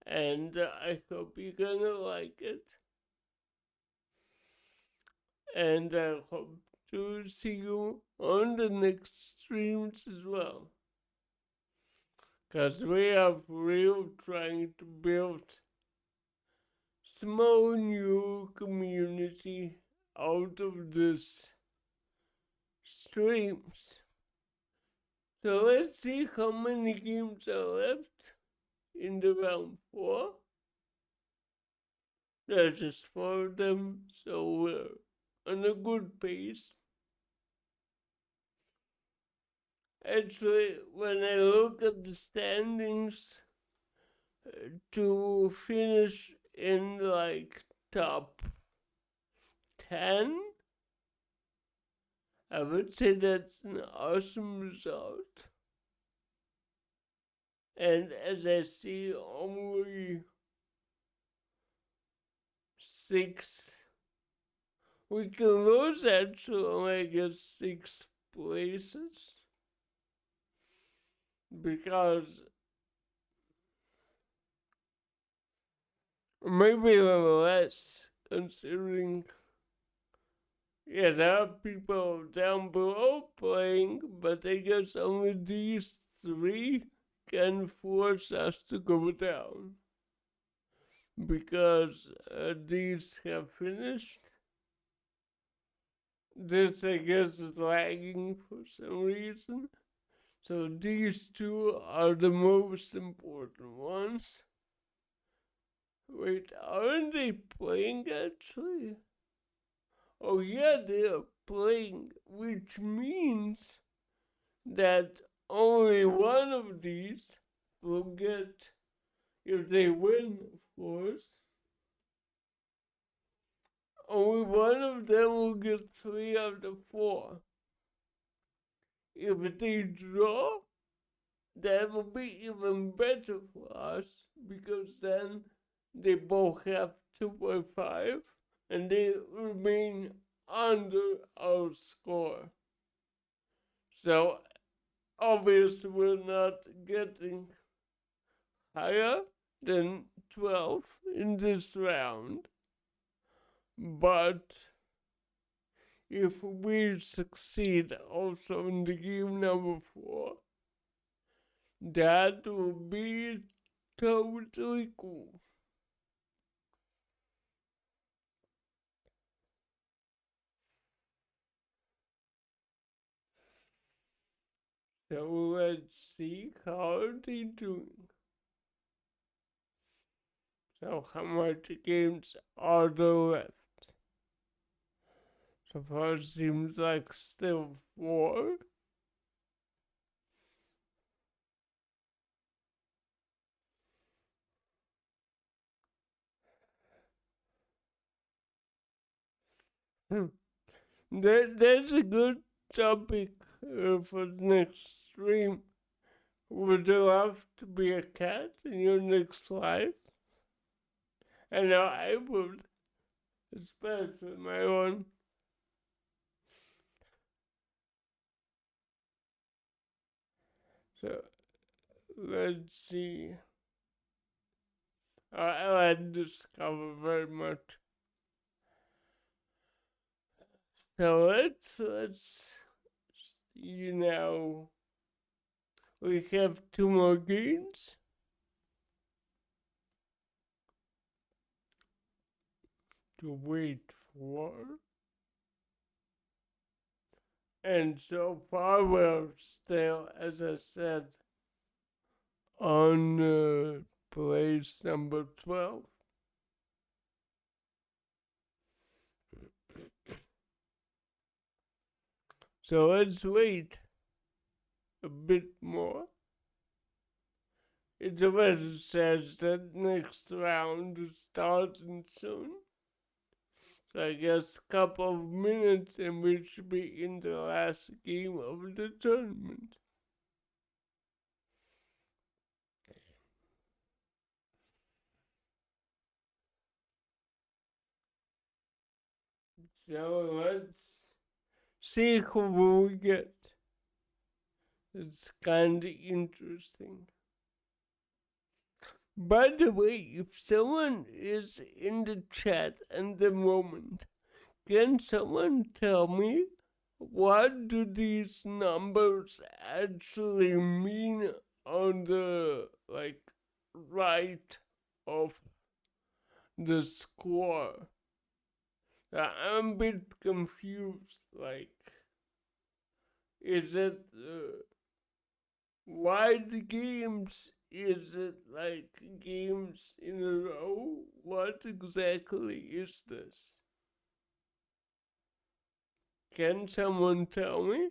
And I hope you're gonna like it. And I hope to see you on the next streams as well. Because we are real trying to build small new community out of this streams. So let's see how many games are left in the round 4. There's just 4 of them, so we're on a good pace. Actually, when I look at the standings, to finish in like top 10, I would say that's an awesome result. And as I see, only 6, we can lose actually, I guess, 6 places. Because maybe a little less, considering, yeah, there are people down below playing, but I guess only these 3 can force us to go down. Because these have finished. This, I guess, is lagging for some reason. So these 2 are the most important ones. Wait, aren't they playing actually? Oh yeah, they are playing, which means that only one of these will get, if they win, of course, only one of them will get 3 out of 4. If they draw, that will be even better for us, because then they both have 2.5 and they remain under our score. So obviously we're not getting higher than 12 in this round, but if we succeed also in the game number 4, that will be totally cool. So let's see how they're doing. So how much games are there left? So far it seems like still 4. That's a good topic for the next stream. Would you love to be a cat in your next life? I know I would, especially my own. So let's see. I like Discover very much. So let's we have two more games to wait for. And so far we're still, as I said, on place number 12. So let's wait a bit more. It already says that next round is starting soon. So I guess a couple of minutes and we should be in the last game of the tournament. So let's see who we get. It's kind of interesting. By the way, if someone is in the chat at the moment, can someone tell me what do these numbers actually mean on the right of the score? I'm a bit confused. Is it wide games? Is it like games in a row? What exactly is this? Can someone tell me?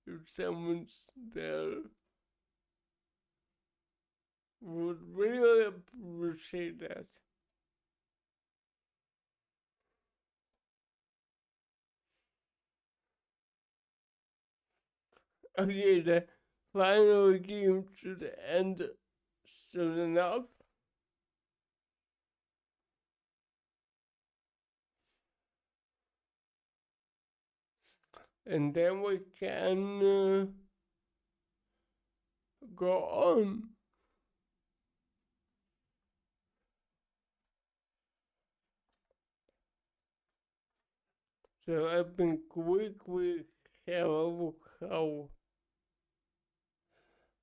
If someone's there, would really appreciate that. Okay, the final game should end soon enough. And then we can go on. So I've been quickly have a look how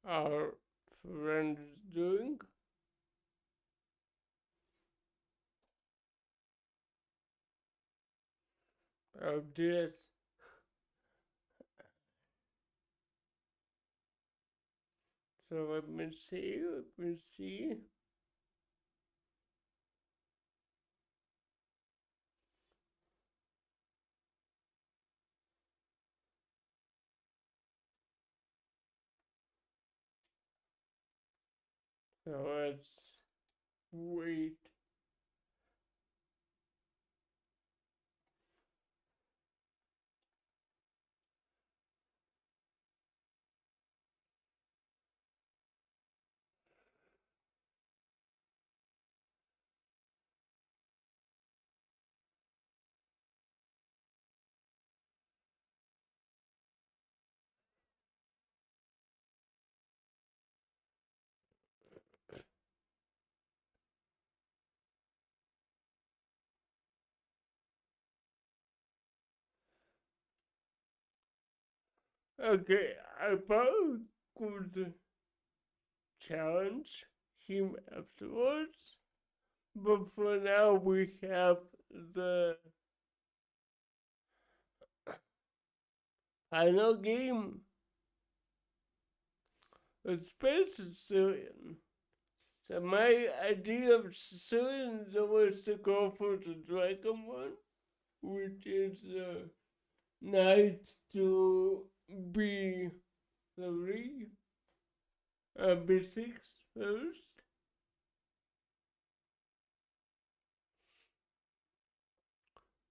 our friend is doing. I'll do it. So let me see. So let's wait. Okay, I probably could challenge him afterwards. But for now, we have the final game. The Space Sicilian. So my idea of Sicilian is always to go for the dragon one, which is knight to b3, b6 first.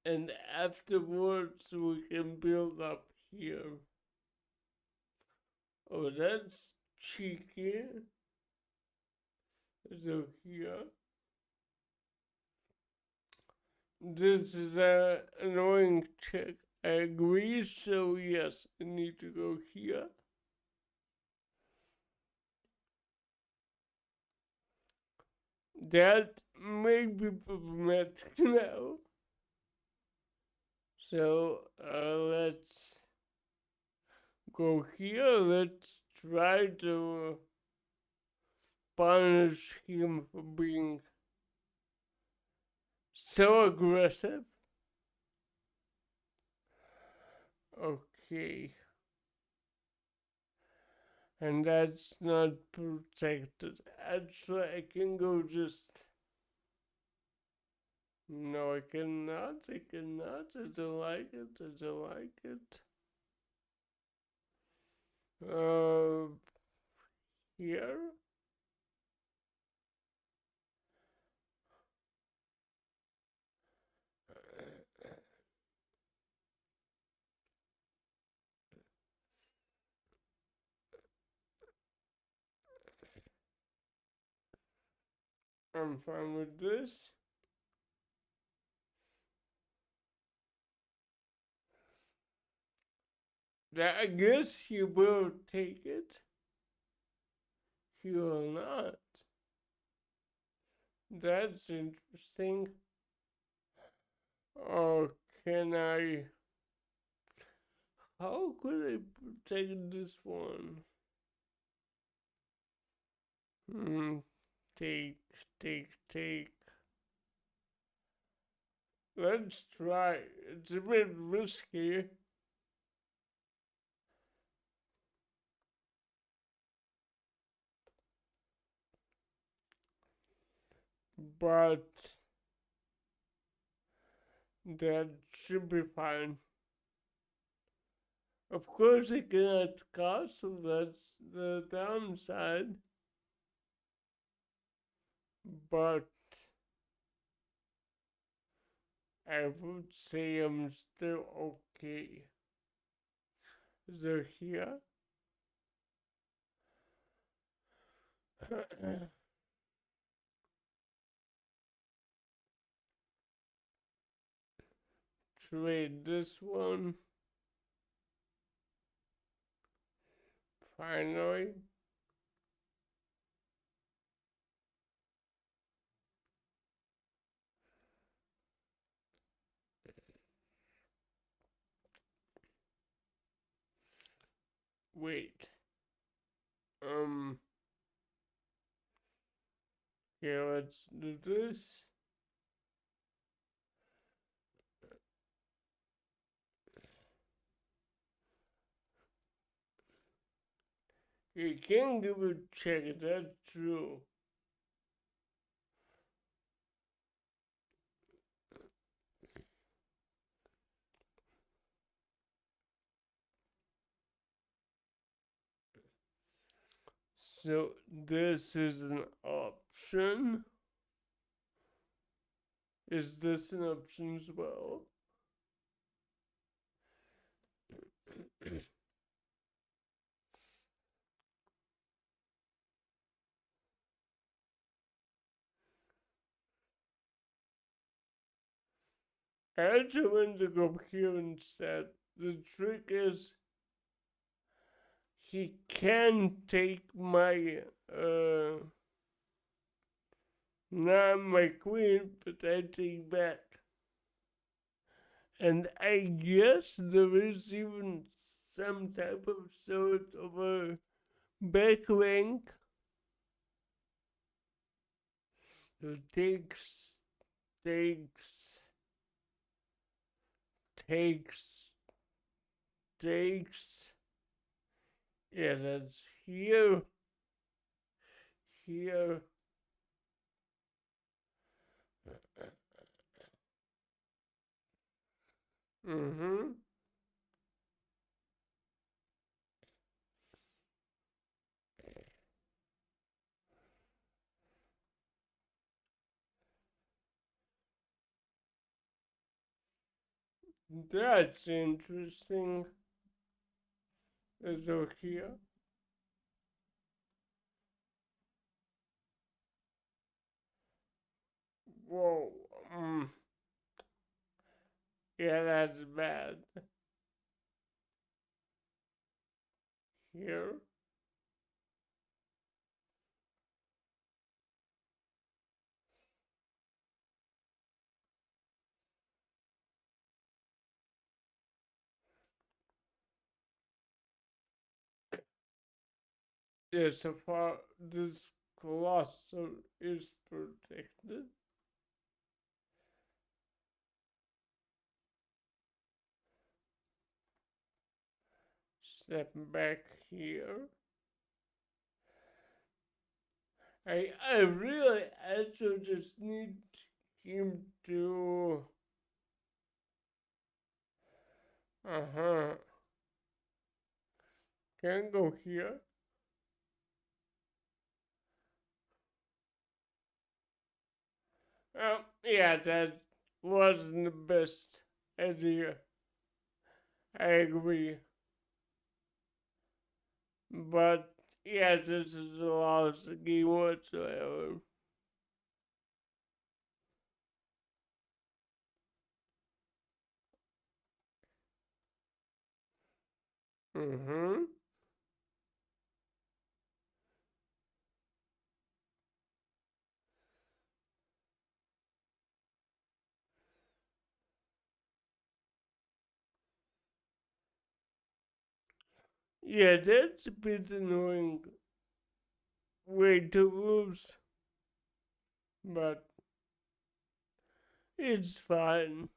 And afterwards we can build up here. Oh, that's cheeky. So here. This is an annoying check. I agree, so yes, I need to go here. That may be problematic now. So let's go here. Let's try to punish him for being so aggressive. Okay. And that's not protected. Actually, I can go just. No, I cannot. I cannot. I don't like it. I don't like it. Uh, here. I'm fine with this. I guess he will take it. He will not. That's interesting. Oh, can I? How could I protect this one? Hmm. Take, take. Let's try. It's a bit risky, but that should be fine. Of course, it cannot cost, so that's the downside. But I would say I'm still okay. So here, trade this one. Finally, wait. Um, okay, let's do this. You can give a check, that's true. So this is an option. Is this an option as well? I actually went to go here instead. The trick is he can take my not my queen, but I take back. And I guess there is even some type of sort of a back rank. So takes, takes, takes. Yeah, that's here, here. Mm-hmm. That's interesting. So here. Whoa. Mm, yeah, that's bad. Here. Yes, so far this cluster is protected. Step back here. I really actually just need him to uh-huh. Can go here. Yeah, that wasn't the best idea. I agree. But yeah, this is a lost game whatsoever. Mm-hmm. Yeah, that's a bit annoying way to lose, but it's fine.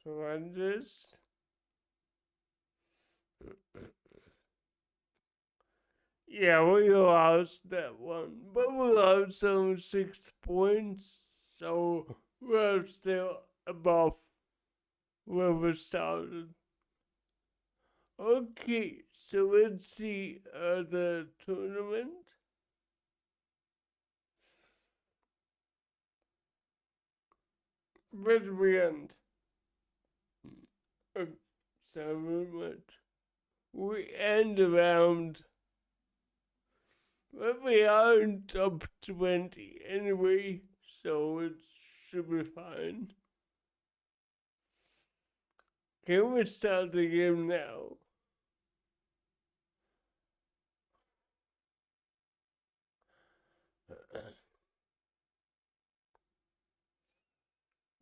So like this. Yeah, we lost that one, but we lost some 6 points, so we're still above where we started. Okay, so let's see the tournament. Brilliant. Uh, so much. We end around, but we are in top 20 anyway, so it should be fine. Can we start the game now?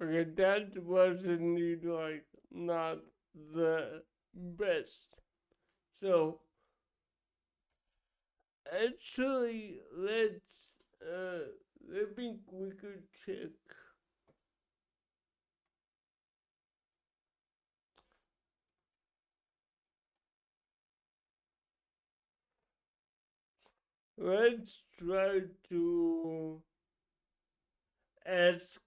Okay, that was indeed like not the best. So actually, let me quickly check. Let's try to ask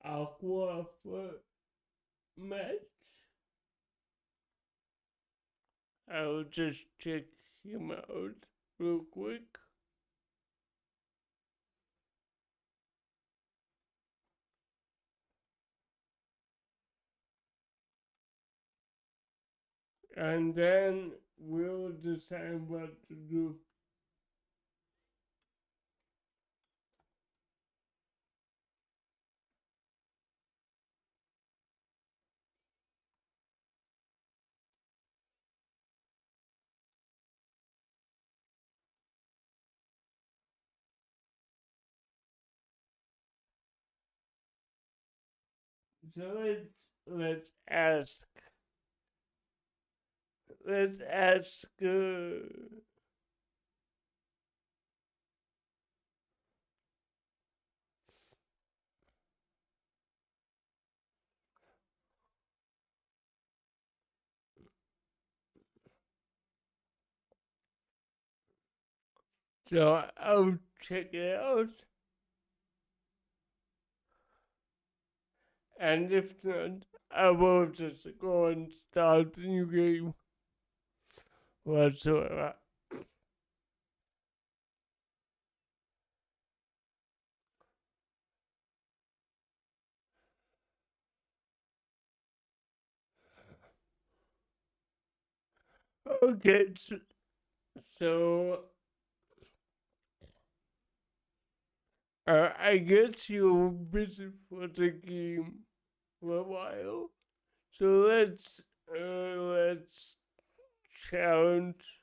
Aqua for match. I'll just check him out real quick. And then we'll decide what to do. So let's ask. Let's ask. So I'll check it out. And if not, I will just go and start a new game whatsoever. Okay, so I guess you're busy for the game for a while. So let's challenge.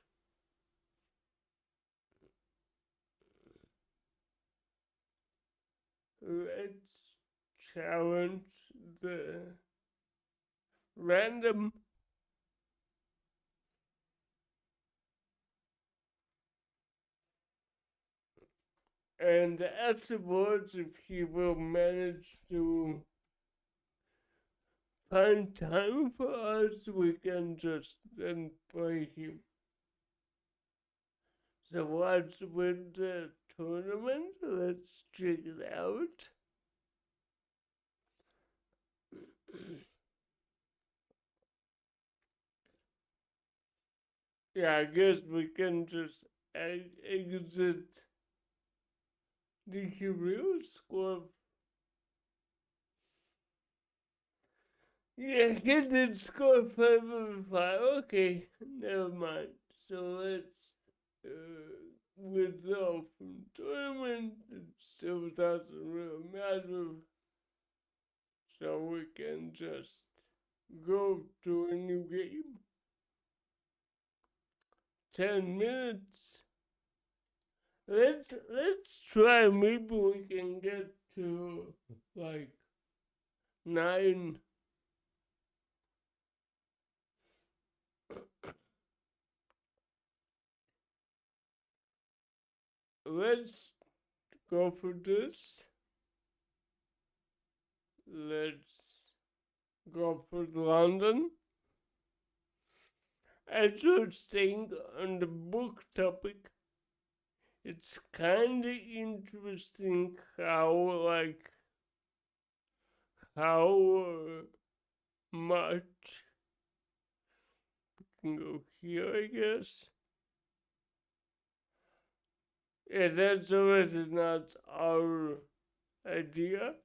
Let's challenge the random And afterwards, if he will manage to find time for us, we can just then play him. So what's with the tournament? Let's check it out. Yeah, I guess we can just exit the hero squad. Yeah, he did score 5 of 5. Okay, never mind. So let's withdraw from tournament. It still doesn't really matter. So we can just go to a new game. 10 minutes. Let's try. Maybe we can get to like 9. Let's go for this. Let's go for London. As you're staying on the book topic, it's kind of interesting how much can go here, I guess. Yeah, that's already not our idea,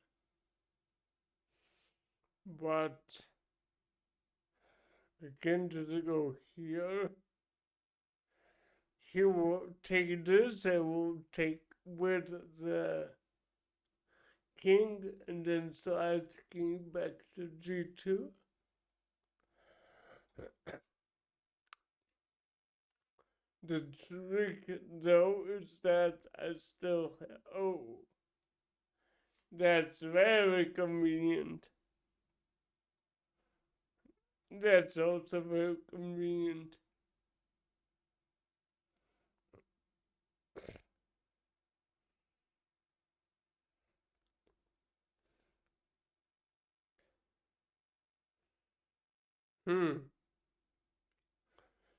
but again, to go here, he will take this, I will take with the king, and then slide king back to g2. The trick, though, is that I still oh, that's very convenient. That's also very convenient.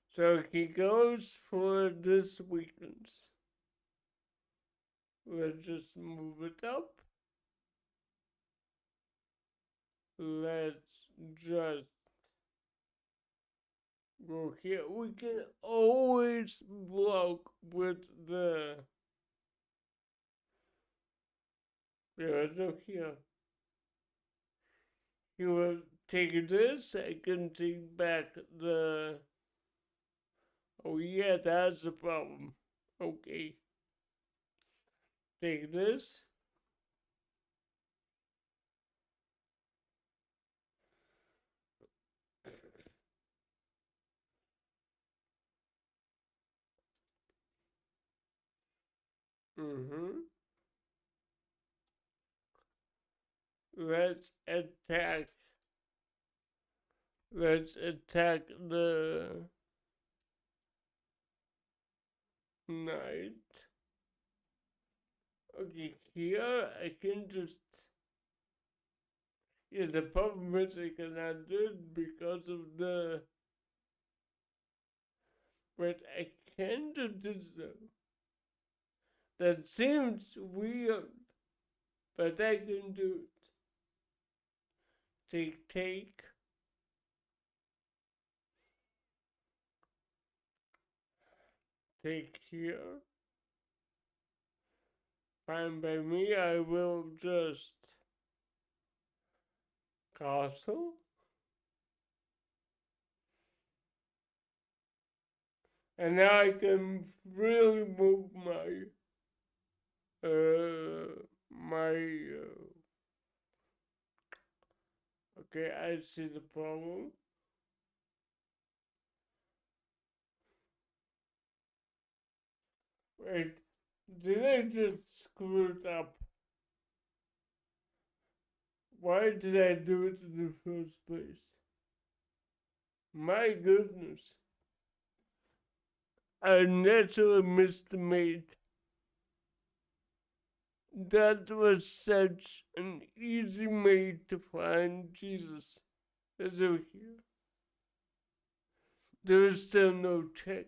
So he goes for this weakness. Let's just move it up. Let's just go here. We can always block with the. There's no here. He will take this. I can take back the. Oh, yeah, that's the problem. Okay. Take this. Mm-hmm. Let's attack. Let's attack the knight. Okay, here I can just. Yeah, the problem is I cannot do it because of the. But I can do this though. That seems weird, but I can do it. Take. Take here. Fine by me, I will just. Castle. And now I can really move my okay, I see the problem. Wait, did I just screw it up? Why did I do it in the first place? My goodness. I naturally missed the mate. That was such an easy way to find Jesus. So here, there is still no check.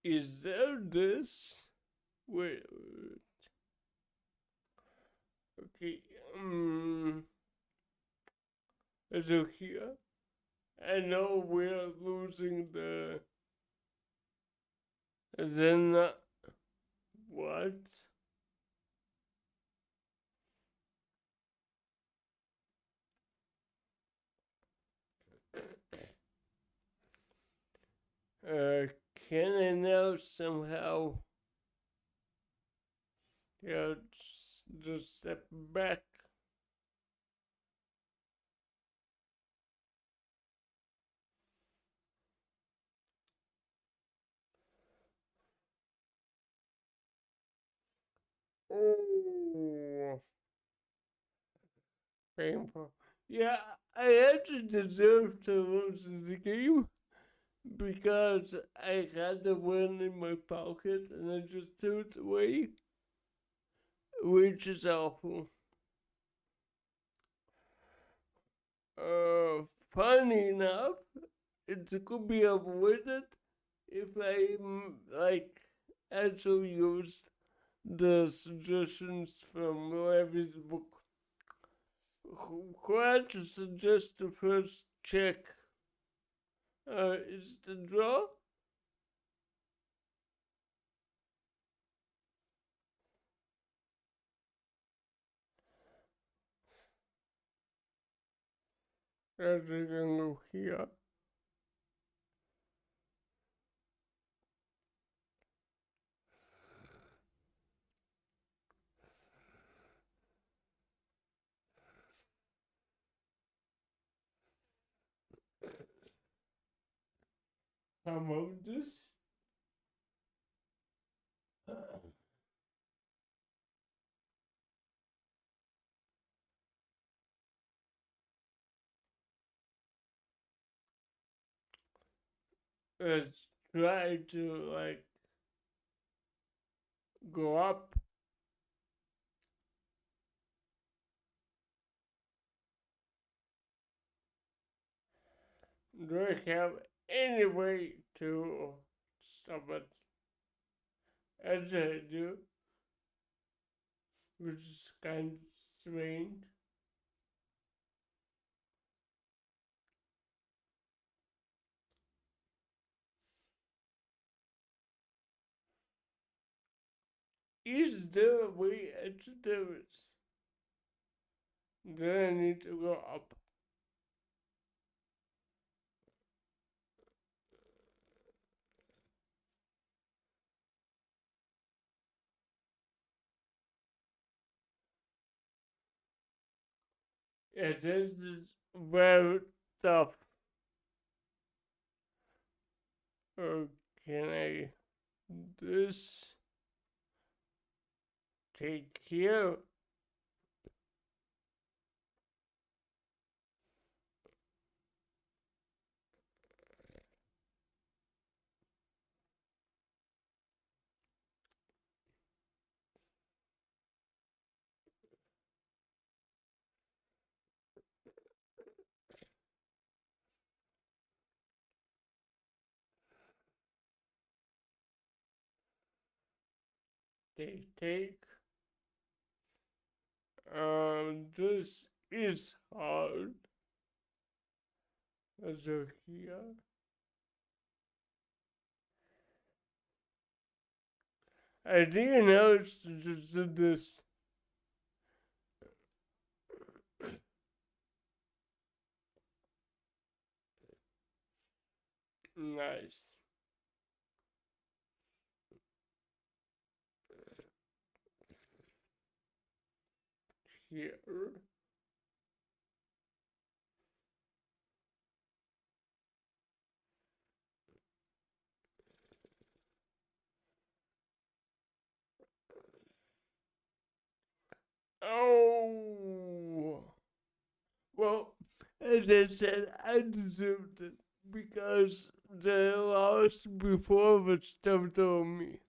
Is there this? Wait. Okay. So here, I know we're losing the. Then what? Uh, can I now somehow just step back? Oh, painful. Yeah, I actually deserve to lose the game because I had the win in my pocket and I just threw it away, which is awful. Funny enough, it could be avoided if I actually used the suggestions from Levy's book. Who had to suggest the first check? Is the draw? Everything go here. How about this? Let's try to go up. Do I have any way to stop it? As I do, which is kind of strange. Is there a way to do this? Then I need to go up. Yeah, this is very tough. Can I this take here? Take. This is hard. So here. I didn't know it's just this. Nice. Here. Oh. Well, As I said, I deserved it because the loss before was tough on me.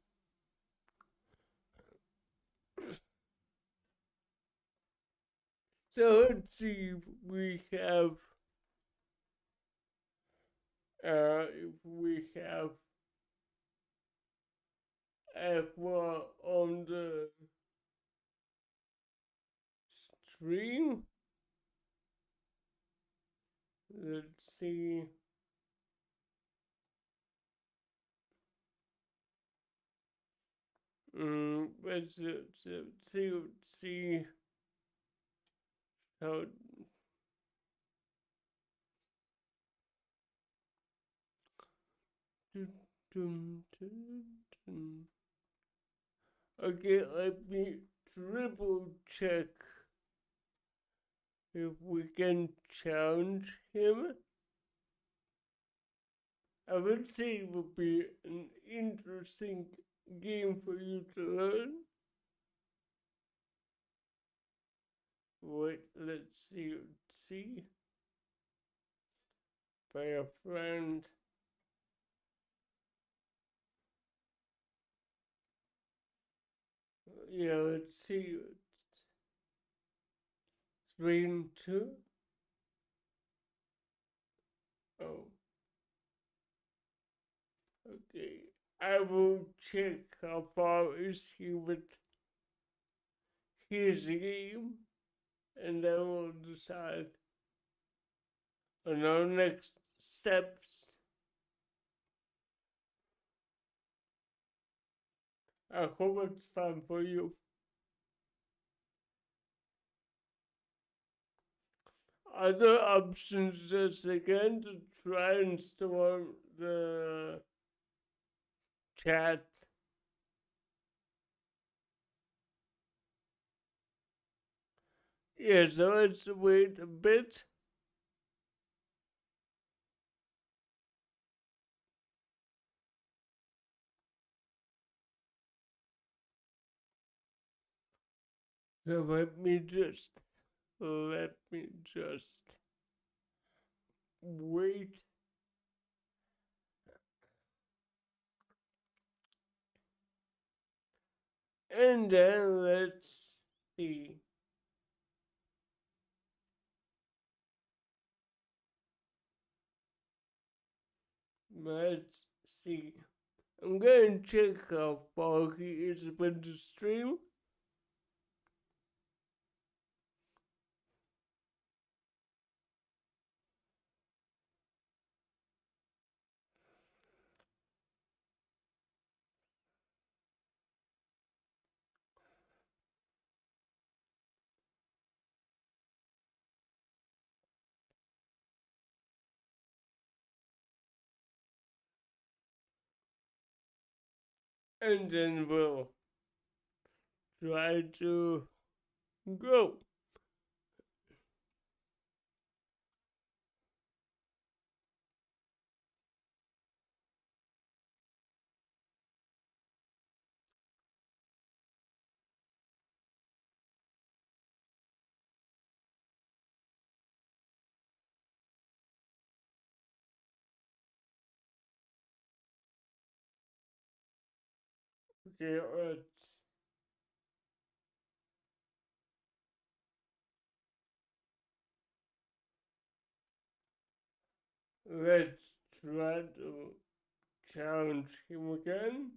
So let's see if we have Aqua on the stream. Let's see. Let's see how. Dun, dun, dun, dun. Okay, let me triple check if we can challenge him. I would say it would be an interesting game for you to learn. Wait, let's see. By a friend. Yeah, let's see. 3 and 2. Oh, okay. I will check how far is he with his game, and then we'll decide on our next steps. I hope it's fun for you. Other options just again to try and storm the chat. Yeah, so let's wait a bit. So let me just wait. And then let's see. Let's see. I'm going to check how far he is with the stream. And then we'll try to go. Okay, let's try to challenge him again.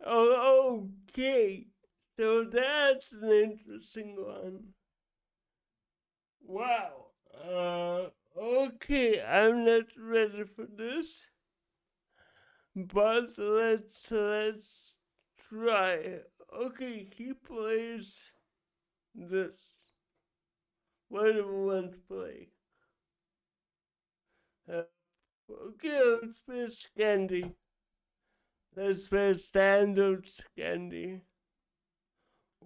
Oh, okay. So that's an interesting one. Wow. Okay, I'm not ready for this, but let's try. Okay, he plays this. What do we want to play? Uh, okay, let's play Scandi. Let's play standard Scandi.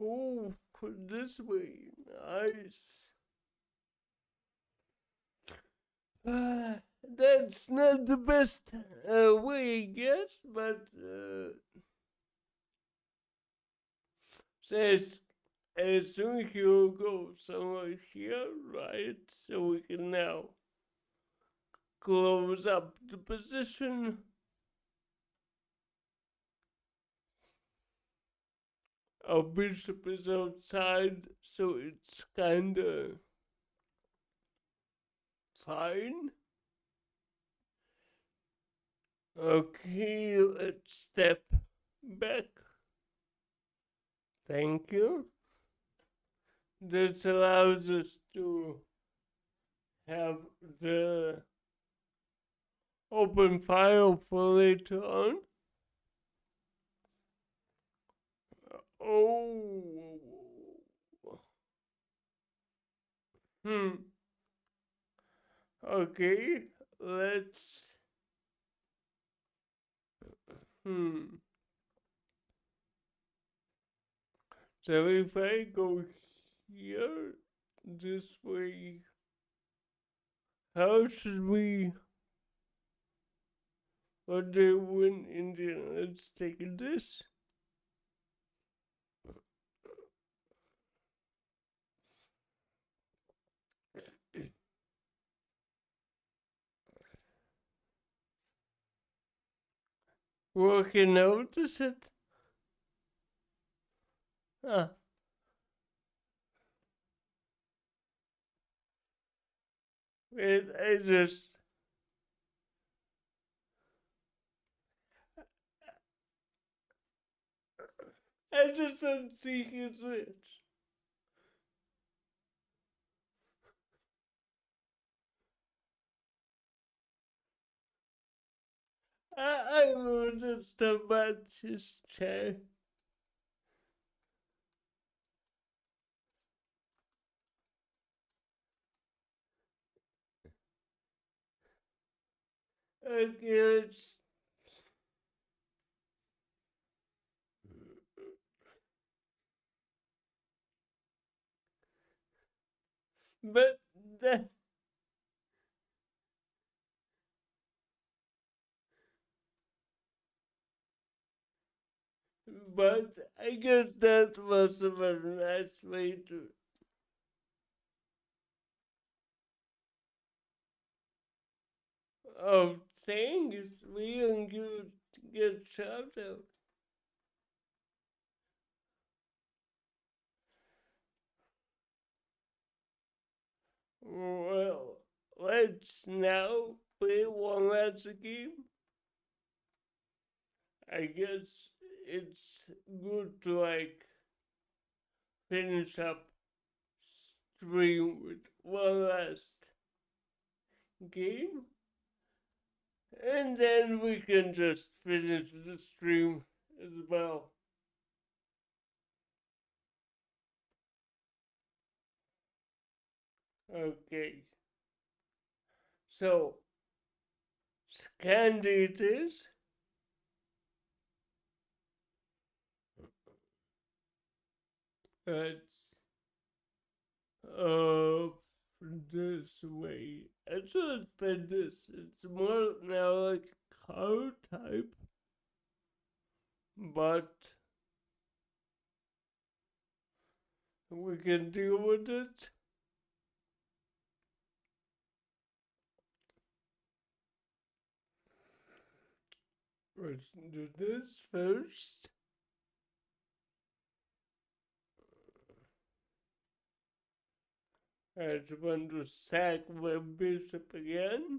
Oh, this way. Nice. That's not the best way, I guess, but Says, so here we go somewhere here, right? So we can now close up the position. Our bishop is outside, so it's kinda fine. Okay, let's step back. Thank you. This allows us to have the open file for later on. Oh, hmm. Okay, let's. Hmm. So if I go here, this way, how should we? What do we win Indian? Let's take this. Working notice it. Ah, wait, I just don't see his switch. I will just about his chair. Okay, but that, but I guess that was a very nice way to of saying is we and you get shout out. Well, let's now play one last game. I guess it's good to finish up stream with one last game, and then we can just finish the stream as well. Okay, so Scandi it is. It's uh this way. I should spend this. It's more now like car type, but we can deal with it. Let's do this first. I just want to sack my bishop again.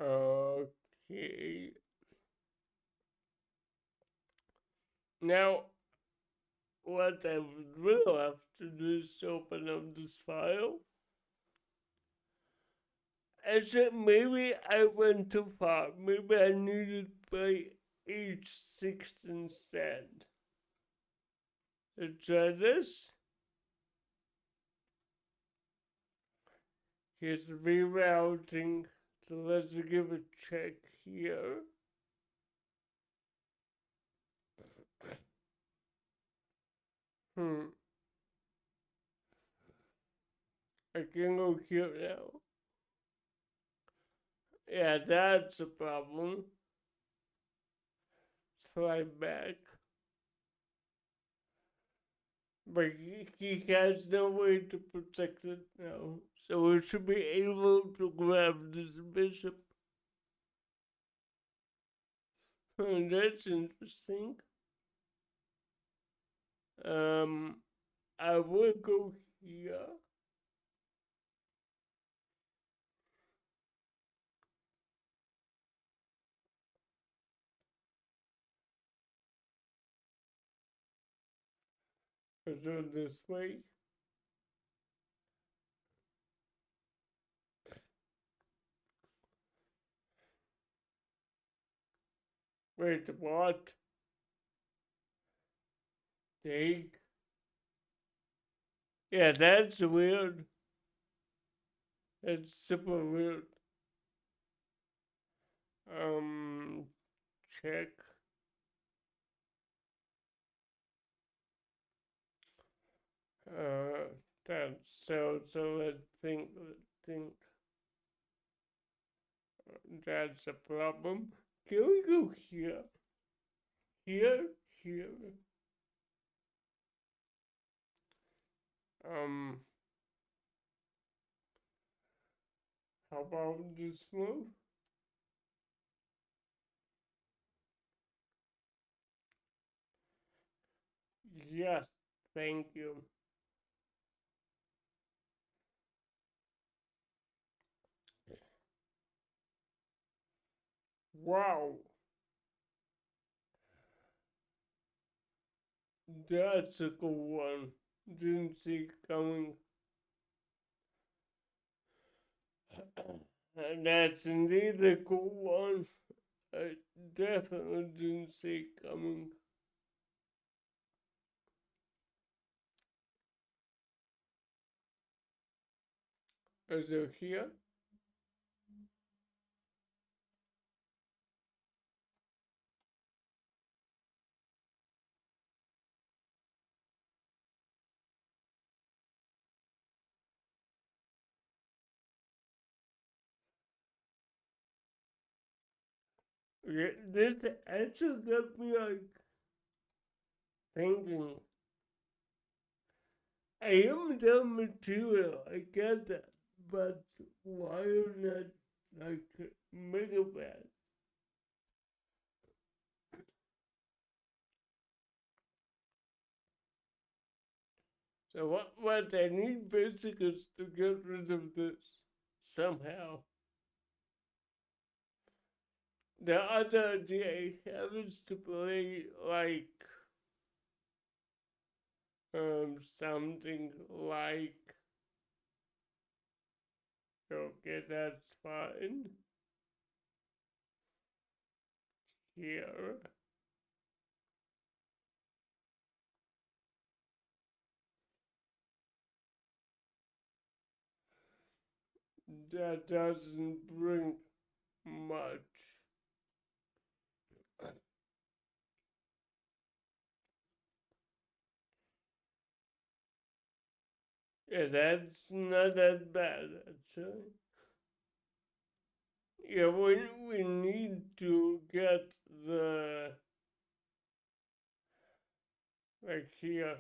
Okay. Now, what I would really have to do is open up this file. I said maybe I went too far. Maybe I needed to play H6 instead. Let's try this. Here's rerouting. So let's give a check here. Hmm. I can go here now. Yeah, that's a problem. Slide back. But he has no way to protect it now. So we should be able to grab this bishop. That's interesting. I will go here. Go this way. Wait, what? Take. Yeah, that's weird. That's super weird. Check. Uh, that's so let's think. That's a problem. Can we go here? Here? Here? Um, how about this move? Yes, thank you. Wow, that's a cool one. Didn't see it coming. And that's indeed a cool one. I definitely didn't see it coming. Is it here? Yeah, this actually got me like thinking. I am done material, I get that, but why not like Megabat? So what I need basically is to get rid of this somehow. The other idea I have is to play like something like okay, that's fine. Here. That doesn't bring much. Yeah, that's not that bad actually. Yeah, we need to get the like here.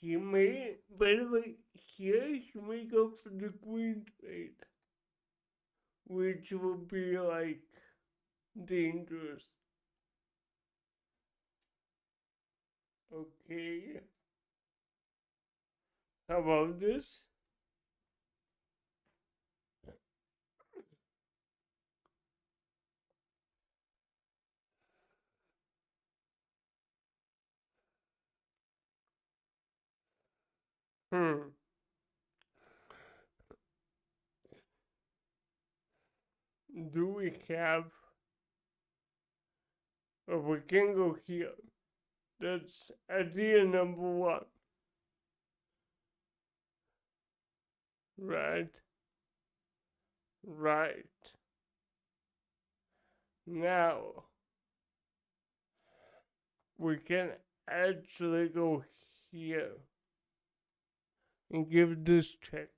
He may, by the way, here he may go for the queen trade, which will be like dangerous. Okay, how about this? Hmm. Do we have? Or we can go here. That's idea number one, right? Right. Now, we can actually go here and give this check.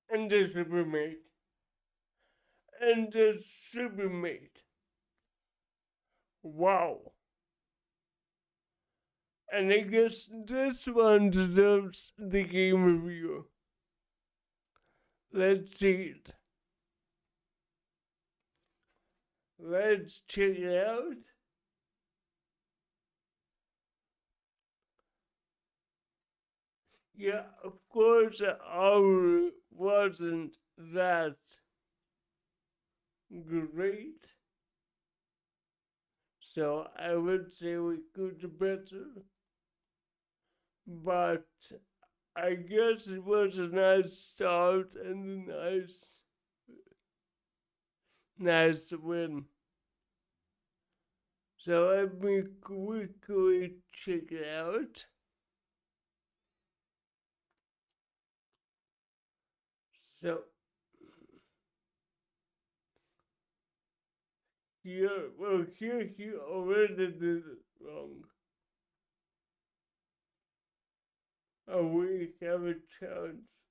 And this should be made. And this should be made. Wow. And I guess this one deserves the game review. Let's see it. Let's check it out. Yeah, of course, our wasn't that great. So I would say we could do better. But I guess it was a nice start and a nice win. So let me quickly check it out. So here he already did it wrong. Oh, we have a chance.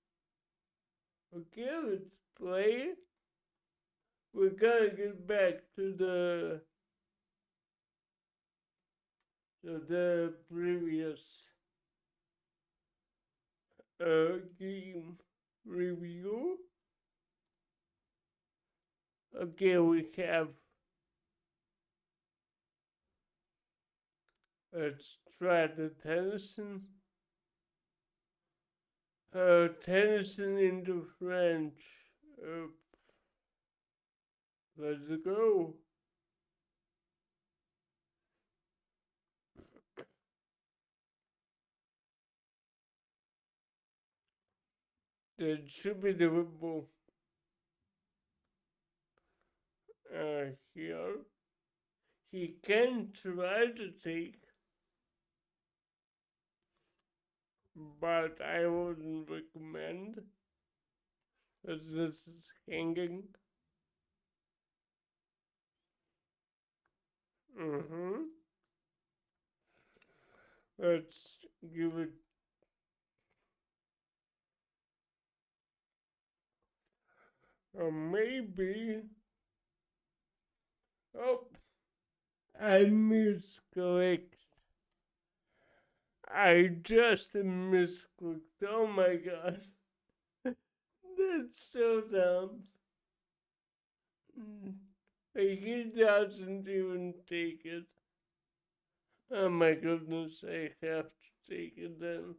Okay, let's play. We gotta get back to the previous game review. Okay, we have. Let's try the Tennyson. Tennyson into French. Uh, let's go. That should be doable. Here. He can try to take, but I wouldn't recommend, as this is hanging. Mm-hmm. Let's give it. Maybe. Oh, I misclicked. I just misclicked. Oh my god. That's so dumb. He doesn't even take it. Oh my goodness, I have to take it then.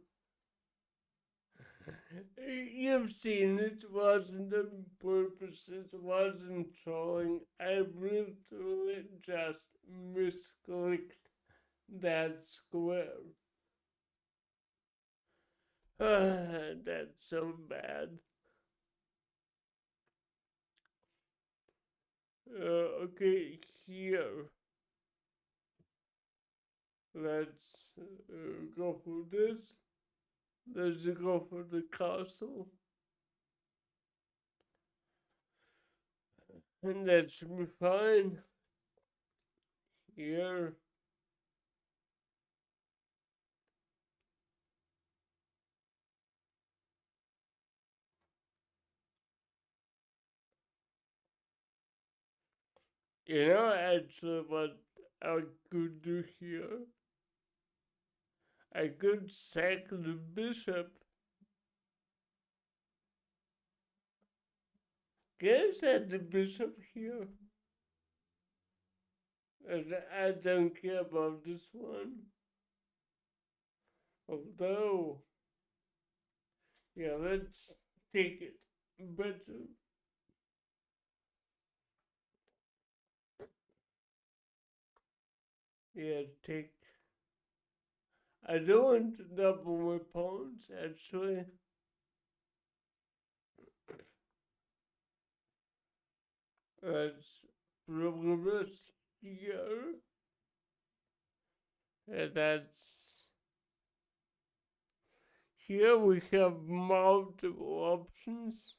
You've seen it wasn't on purpose, it wasn't trolling. I literally just misclicked that square. That's so bad. Okay, here. Let's go for this. Let's go for the castle. And that should be fine. Here. You know, actually, what I could do here? I could sack the bishop. Can I sack the bishop here? I don't care about this one. Although, yeah, let's take it. Better. Yeah, take. I don't want to double my pawns, actually. Let's progress here. That's. Here we have multiple options.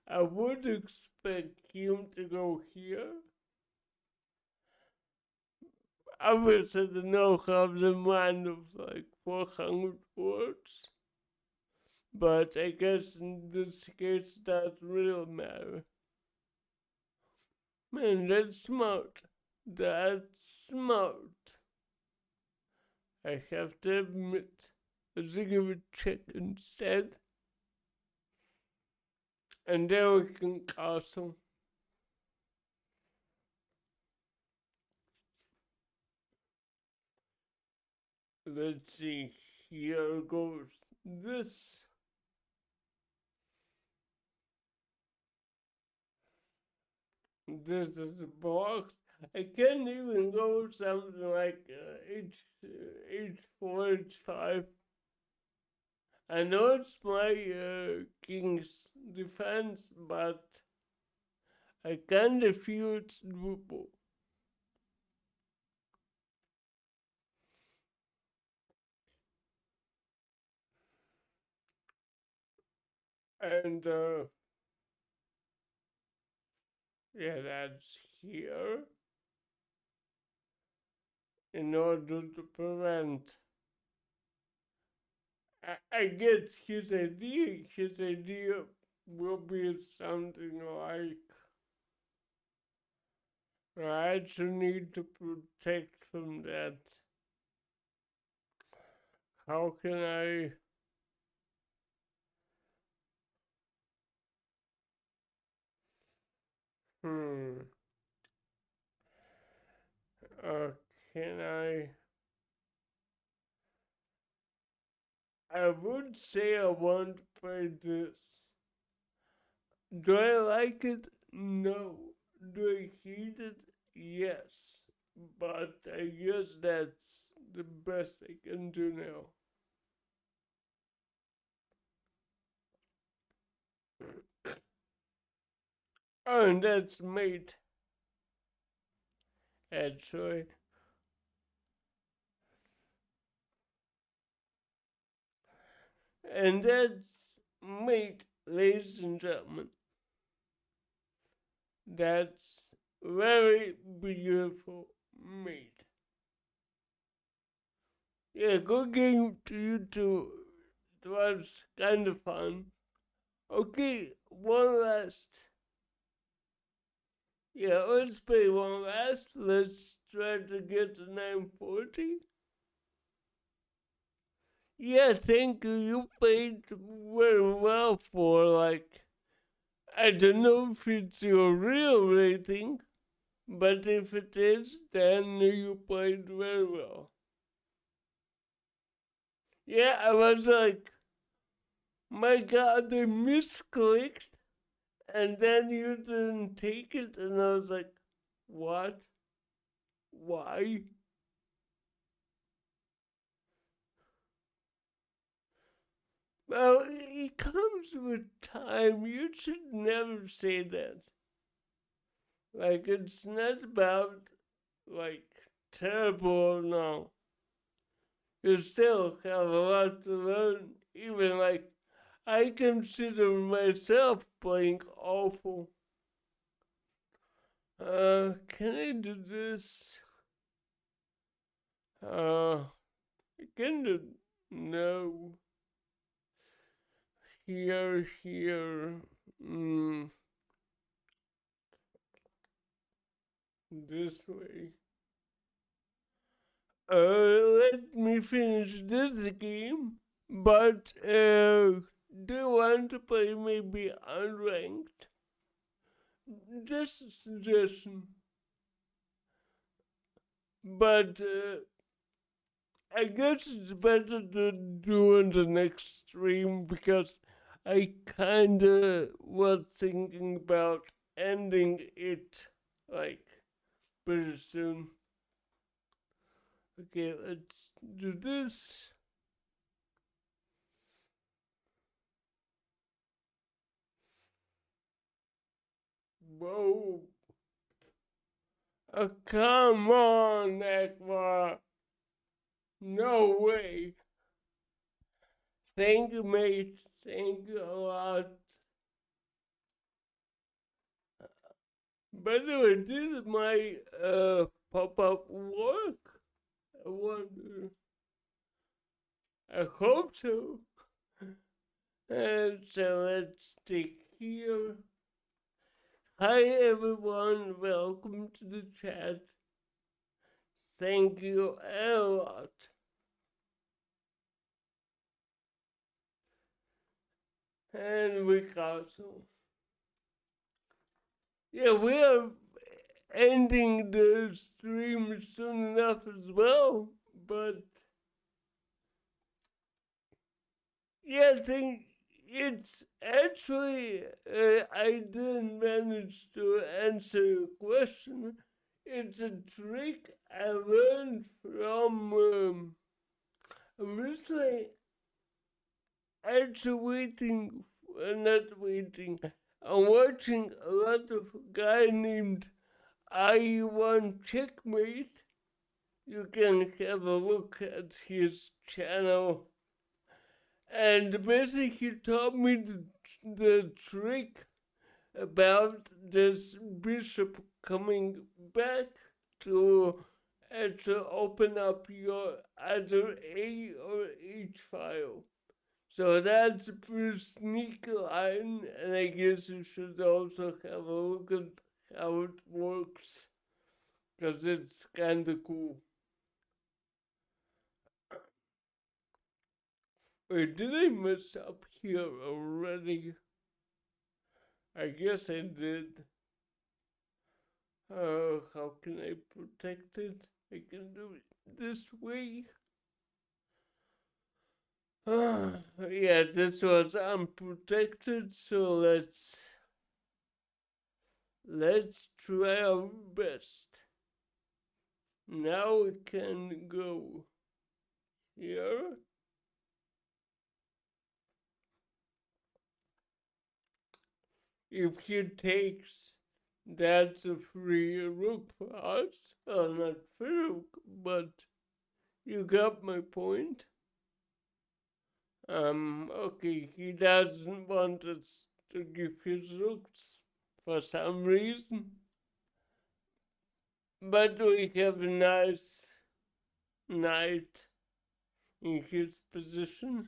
I would expect him to go here. Obviously, the no have the mind of like 400 words, but I guess in this case that really matter. Man, that's smart. That's smart. I have to admit. Let's give it a check instead. And then we can castle. Let's see. Here goes this. This is the box. I can't even go something like H4, H5. I know it's my king's defense, but I kinda feel it's doable. And yeah, that's here in order to prevent. I get his idea. His idea will be something like I actually need to protect from that. How can I? Hmm. Can I? I would say I want to play this. Do I like it? No. Do I hate it? Yes. But I guess that's the best I can do now. Oh, and that's mate, actually. And that's mate, ladies and gentlemen. That's very beautiful mate. Yeah, good game to you too. It was kind of fun. Okay, one last. Yeah, let's play one last. Let's try to get to 940. Yeah, thank you. You played very well for like, I don't know if it's your real rating, but if it is, then you played very well. Yeah, I was like, my god, they misclicked, and then you didn't take it, and I was like, what? Why? Well, it comes with time. You should never say that. Like, it's not about, like, terrible, no. You still have a lot to learn. Even, like, I consider myself playing awful. Can I do this? I can do, no. Here. Mm, this way. Let me finish this game. But do you want to play maybe unranked? Just a suggestion. But I guess it's better to do in the next stream because I kinda was thinking about ending it like pretty soon. Okay, let's do this. Whoa. Oh, come on, Ekma. No way. Thank you, mate. Thank you a lot. By the way, did my pop-up work? I wonder. I hope so. And so let's take here. Hi everyone, welcome to the chat. Thank you a lot. And we also. Yeah, we are ending the stream soon enough as well, but yeah, I think it's actually, I didn't manage to answer your question. It's a trick I learned from, originally, actually waiting, not waiting, I'm watching a lot of a guy named I1 Checkmate. You can have a look at his channel. And basically, he taught me the trick about this bishop coming back to actually open up your either A or H file. So that's a pretty sneaky line, and I guess you should also have a look at how it works, because it's kind of cool. Wait, did I mess up here already? I guess I did. How can I protect it? I can do it this way. Yeah, this was unprotected, so let's try our best. Now we can go here. If he takes, that's a free rook for us. Well, not free rook, but you got my point. Okay, he doesn't want us to give his rooks for some reason. But we have a nice knight in his position.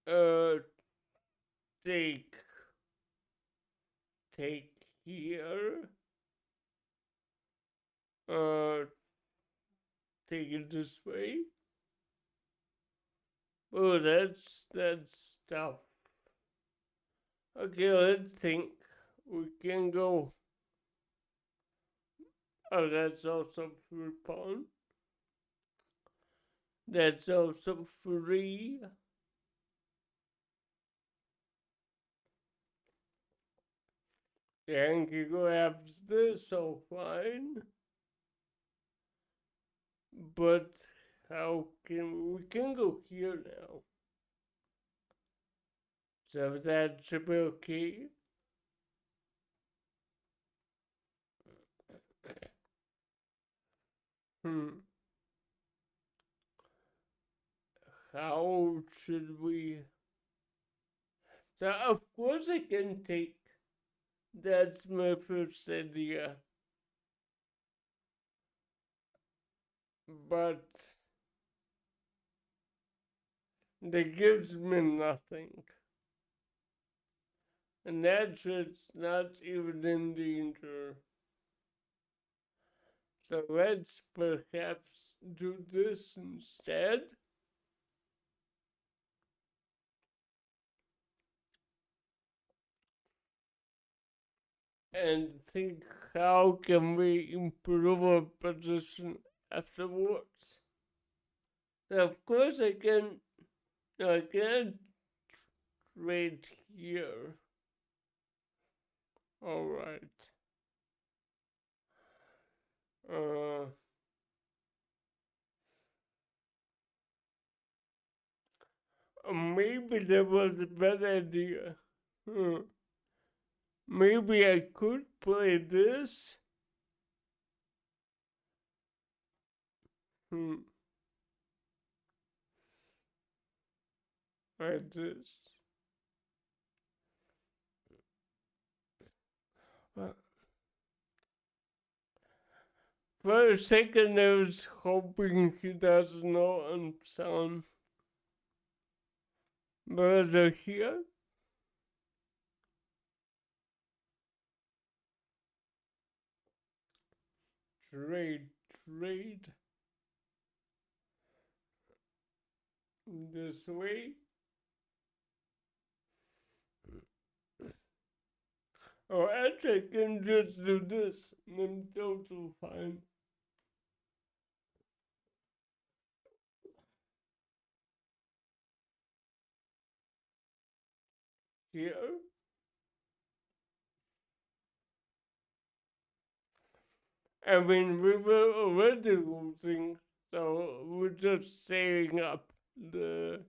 Uh, take, take here. Uh, take it this way. Oh, that's tough. Okay, let's think. We can go. Oh, that's also free pawn. That's also free. Yankee grabs this, so fine. But how can we can go here now? So that should be okay. Hmm. How should we? So of course I can take. That's my first idea. But that gives me nothing. And that's it's not even in danger. So let's perhaps do this instead. And think how can we improve our position afterwards. So of course I can trade here. Alright. Uh maybe that was a bad idea. Hmm. Maybe I could play this. Hmm. Like this. But for a second, I was hoping he doesn't know I'm sound better here. Trade, trade this way. Or actually, I can just do this and I'm totally fine. Here. I mean, we were already losing, so we're just saving up the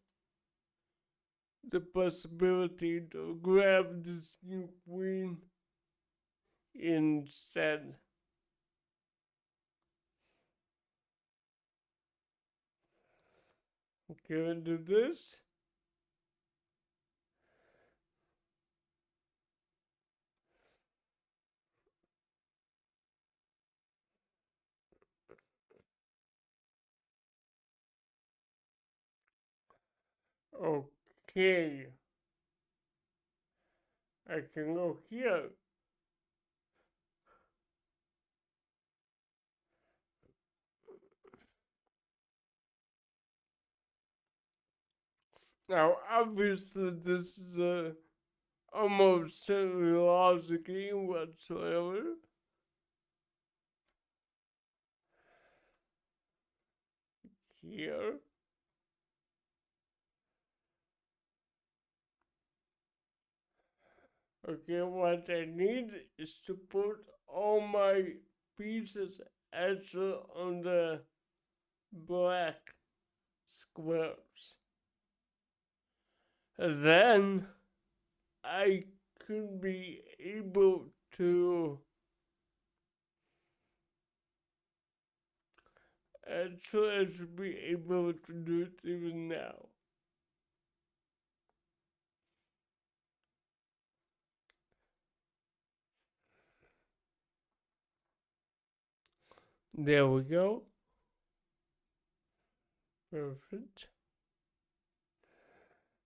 possibility to grab this new queen instead. Can I do this? Okay. I can go here. Now, obviously, this is a almost certainly lost the game whatsoever. Here. Okay, what I need is to put all my pieces actually on the black squares. And then I could be able to actually I should be able to do it even now. There we go. Perfect.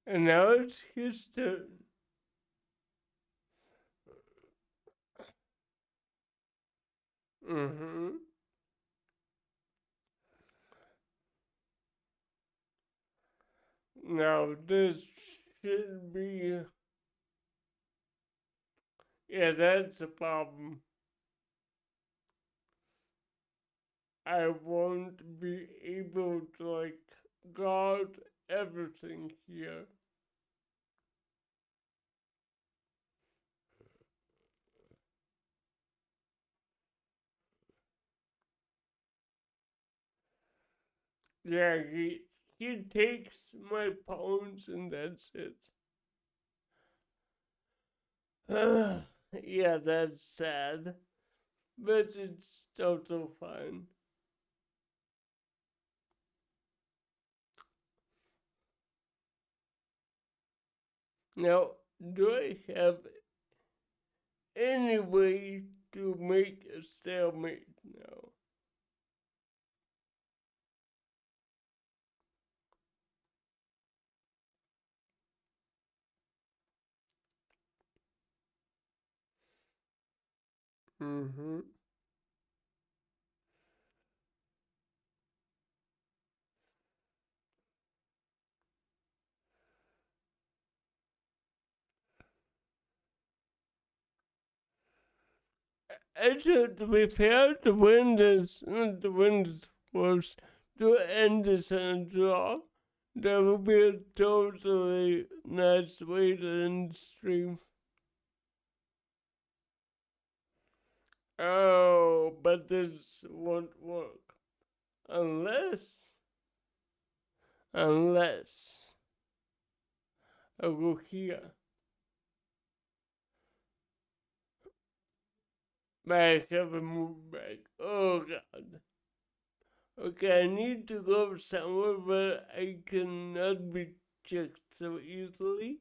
And now it's his turn. Mm-hmm. Now this should be. Yeah, that's a problem. I won't be able to like guard everything here. Yeah, he takes my pawns and that's it. Yeah, that's sad, but it's total fine. Now, do I have any way to make a stalemate now? Mm-hmm. Actually, to be fair, the win is close. To end this in a draw, that would be a totally nice way to end the stream. Oh, but this won't work. Unless I go here. Back, have a move back. Oh god. Okay, I need to go somewhere where I cannot be checked so easily.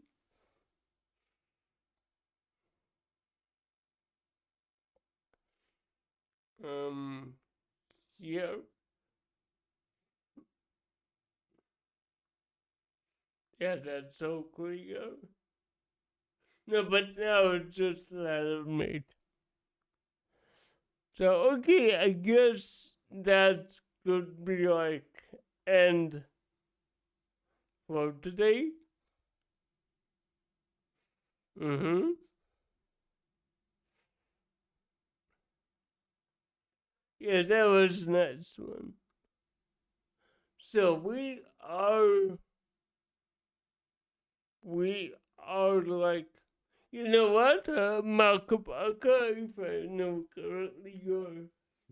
Um, here, yeah, that's so clear. No, but now it's just letter made. So, okay, I guess that could be like end for today. Mm-hmm. Yeah, that was a nice one. So we are like, you know what, Makabaka, if I know correctly your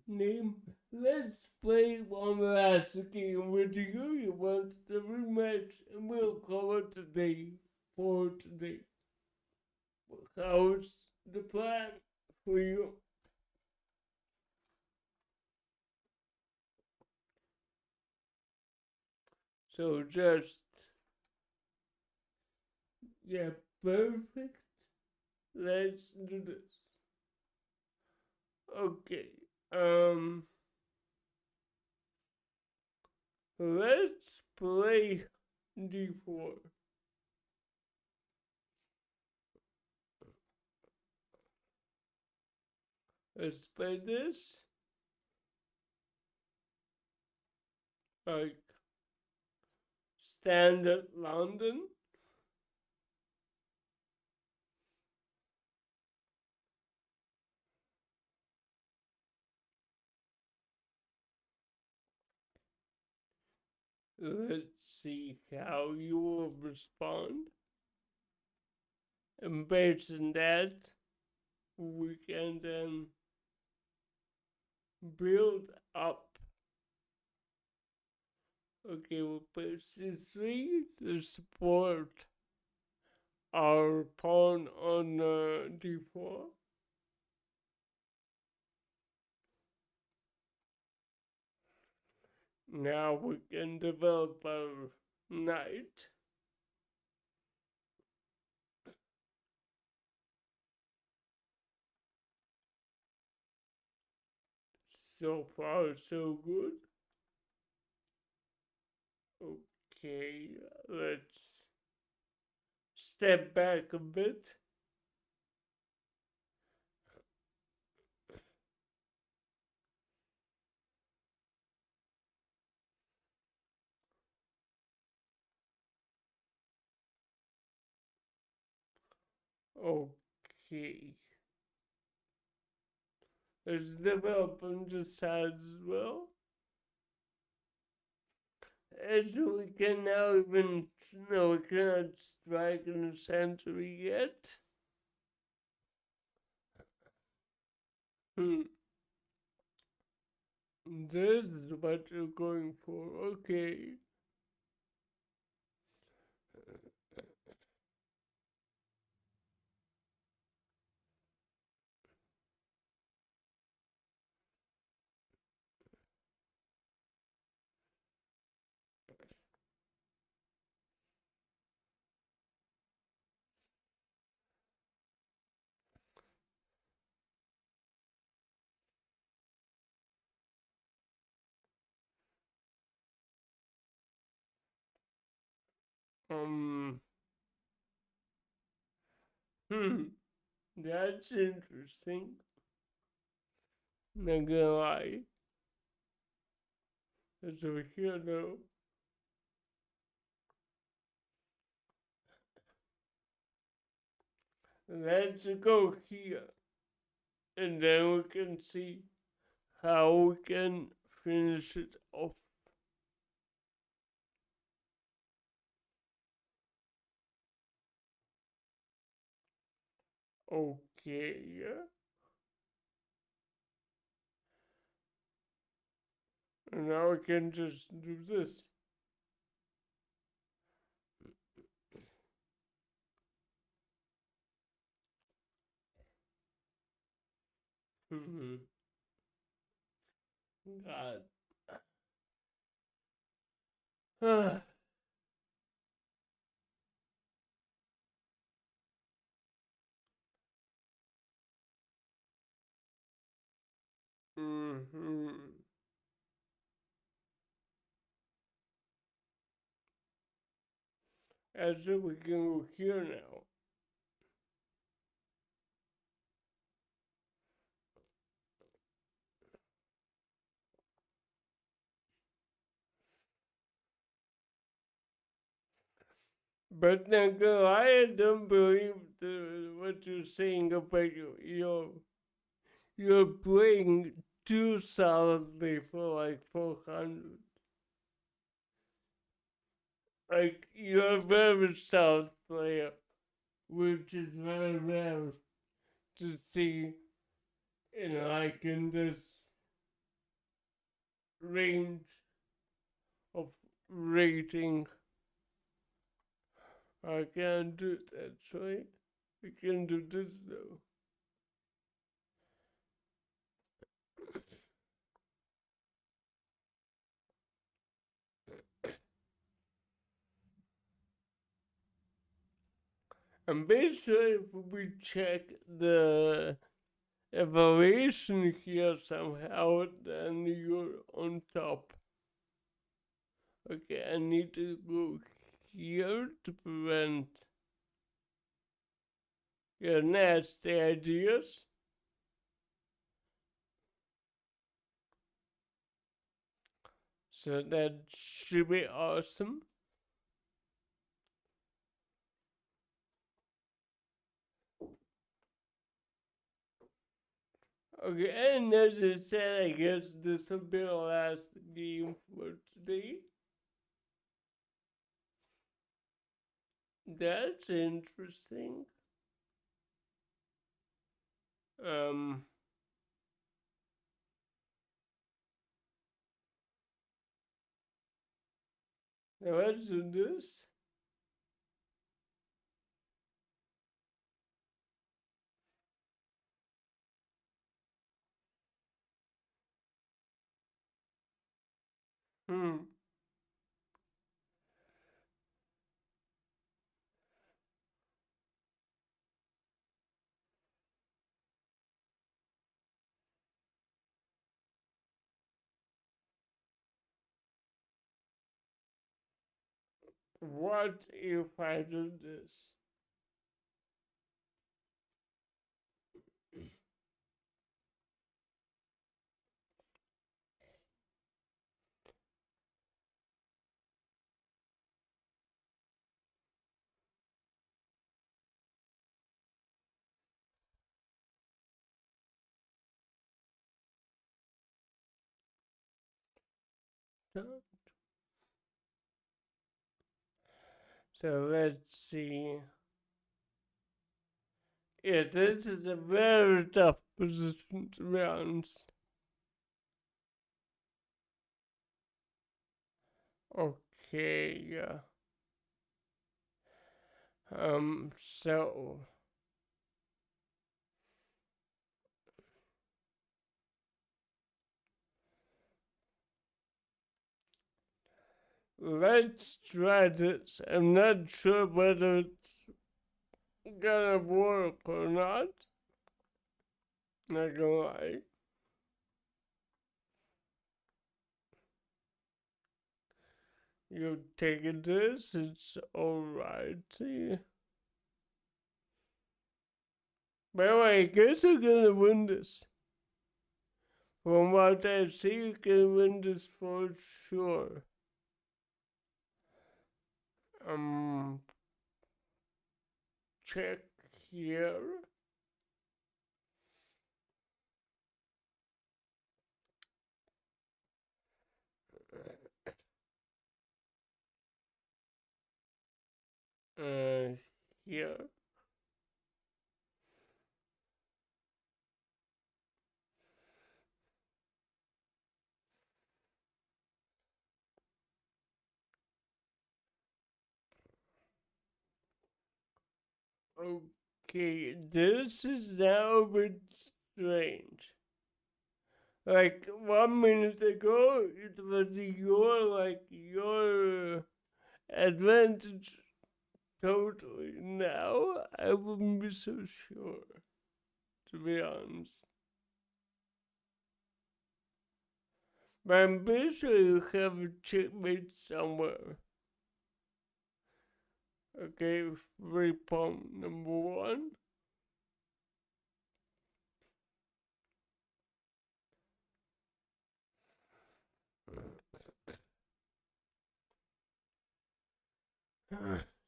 name, let's play one last game with you. You want the rematch, and we'll call it today for today. How's the plan for you? So just, yeah, perfect. Let's do this. Okay. Um, let's play d4. Let's play this like standard London. Let's see how you will respond. And based on that, we can then build up. Okay, we'll play c3 to support our pawn on d4. Now we can develop our knight. So far, so good. Okay, let's step back a bit. Okay. Let's develop on the sides as well. As we can now even, no, we cannot strike in the center yet. Hmm. This is what you're going for. Okay. Um. Hmm. That's interesting. Not gonna lie. It's over here though. Let's go here. And then we can see how we can finish it off. Okay, yeah. And now we can just do this. Hmm. God. I think we can go here now. But not gonna lie, I don't believe what you're saying about you're playing too solidly for like 400. Like, you're a very solid player, which is very rare to see in this range of rating. I can't do that, right? I can do this though. And basically, if we check the evaluation here somehow, then you're on top. Okay, I need to go here to prevent your nasty ideas. So that should be awesome. Okay, and as I said, I guess this will be the last game for today. That's interesting. Um, now let's do this. Hmm. What if I do this? So let's see. Yeah, this is a very tough position to be honest. Okay, yeah. So let's try this. I'm not sure whether it's gonna work or not. Not gonna lie. You take this, it's alright. See. By the way, I guess you're gonna win this. From what I see, you can win this for sure. Um, check here. Uh, here. Okay, this is now a bit strange. Like 1 minute ago, it was your advantage totally. Now, I wouldn't be so sure, to be honest. But I'm pretty sure you have a checkmate somewhere. Okay, free pump number one.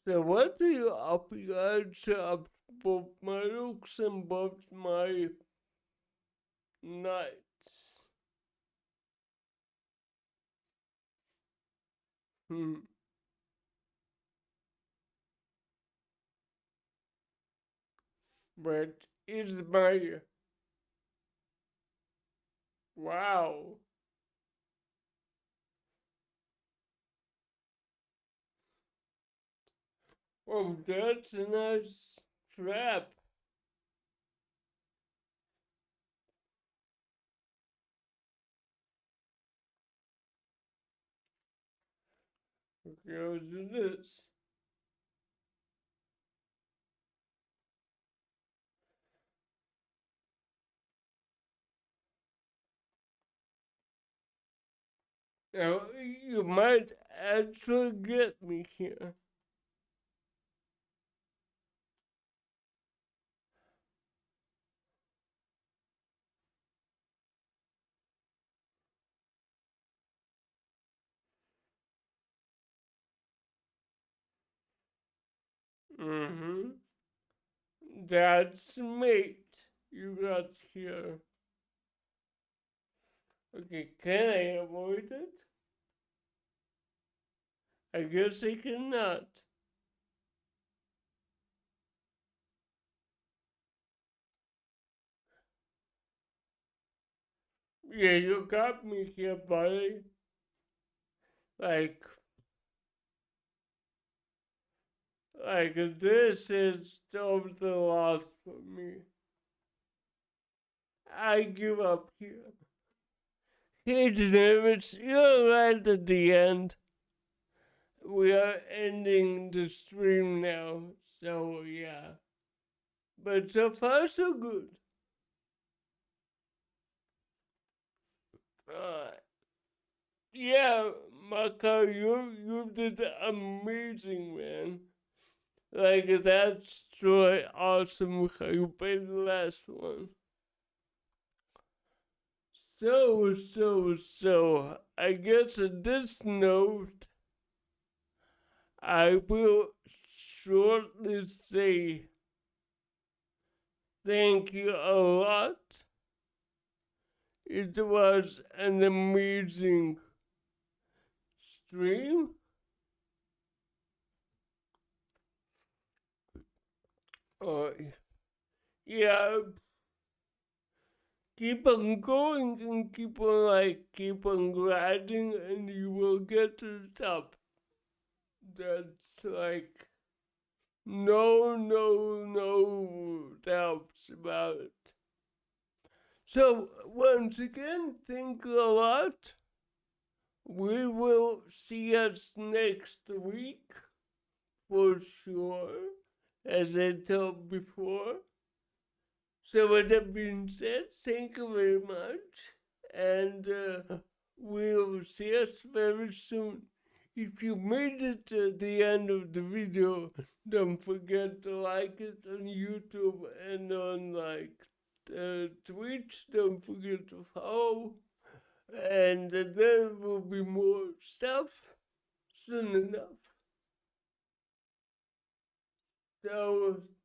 So what do you upgrade up both my looks and both my nights? Hmm. But is my wow. Oh, that's a nice trap. Okay, I'll do this. Now, you might actually get me here. Mm-hmm. That's mate you got here. Okay, can I avoid it? I guess I cannot. Yeah, you got me here, buddy. Like, like this is totally lost for me. I give up here. Hey, David, you're right at the end. We are ending the stream now, so yeah. But so far, so good. Uh, yeah, Maka, you did amazing, man. Like that's truly awesome how you played the last one. So, I guess at this note, I will shortly say thank you a lot. It was an amazing stream. Uh, yeah, keep on going and keep on grinding and you will get to the top. That's like no doubts about it. So once again, thank you a lot. We will see us next week for sure, as I told before. So with that being said, thank you very much, and we'll see us very soon. If you made it to the end of the video, don't forget to like it on YouTube and on Twitch. Don't forget to follow, and there will be more stuff soon enough. So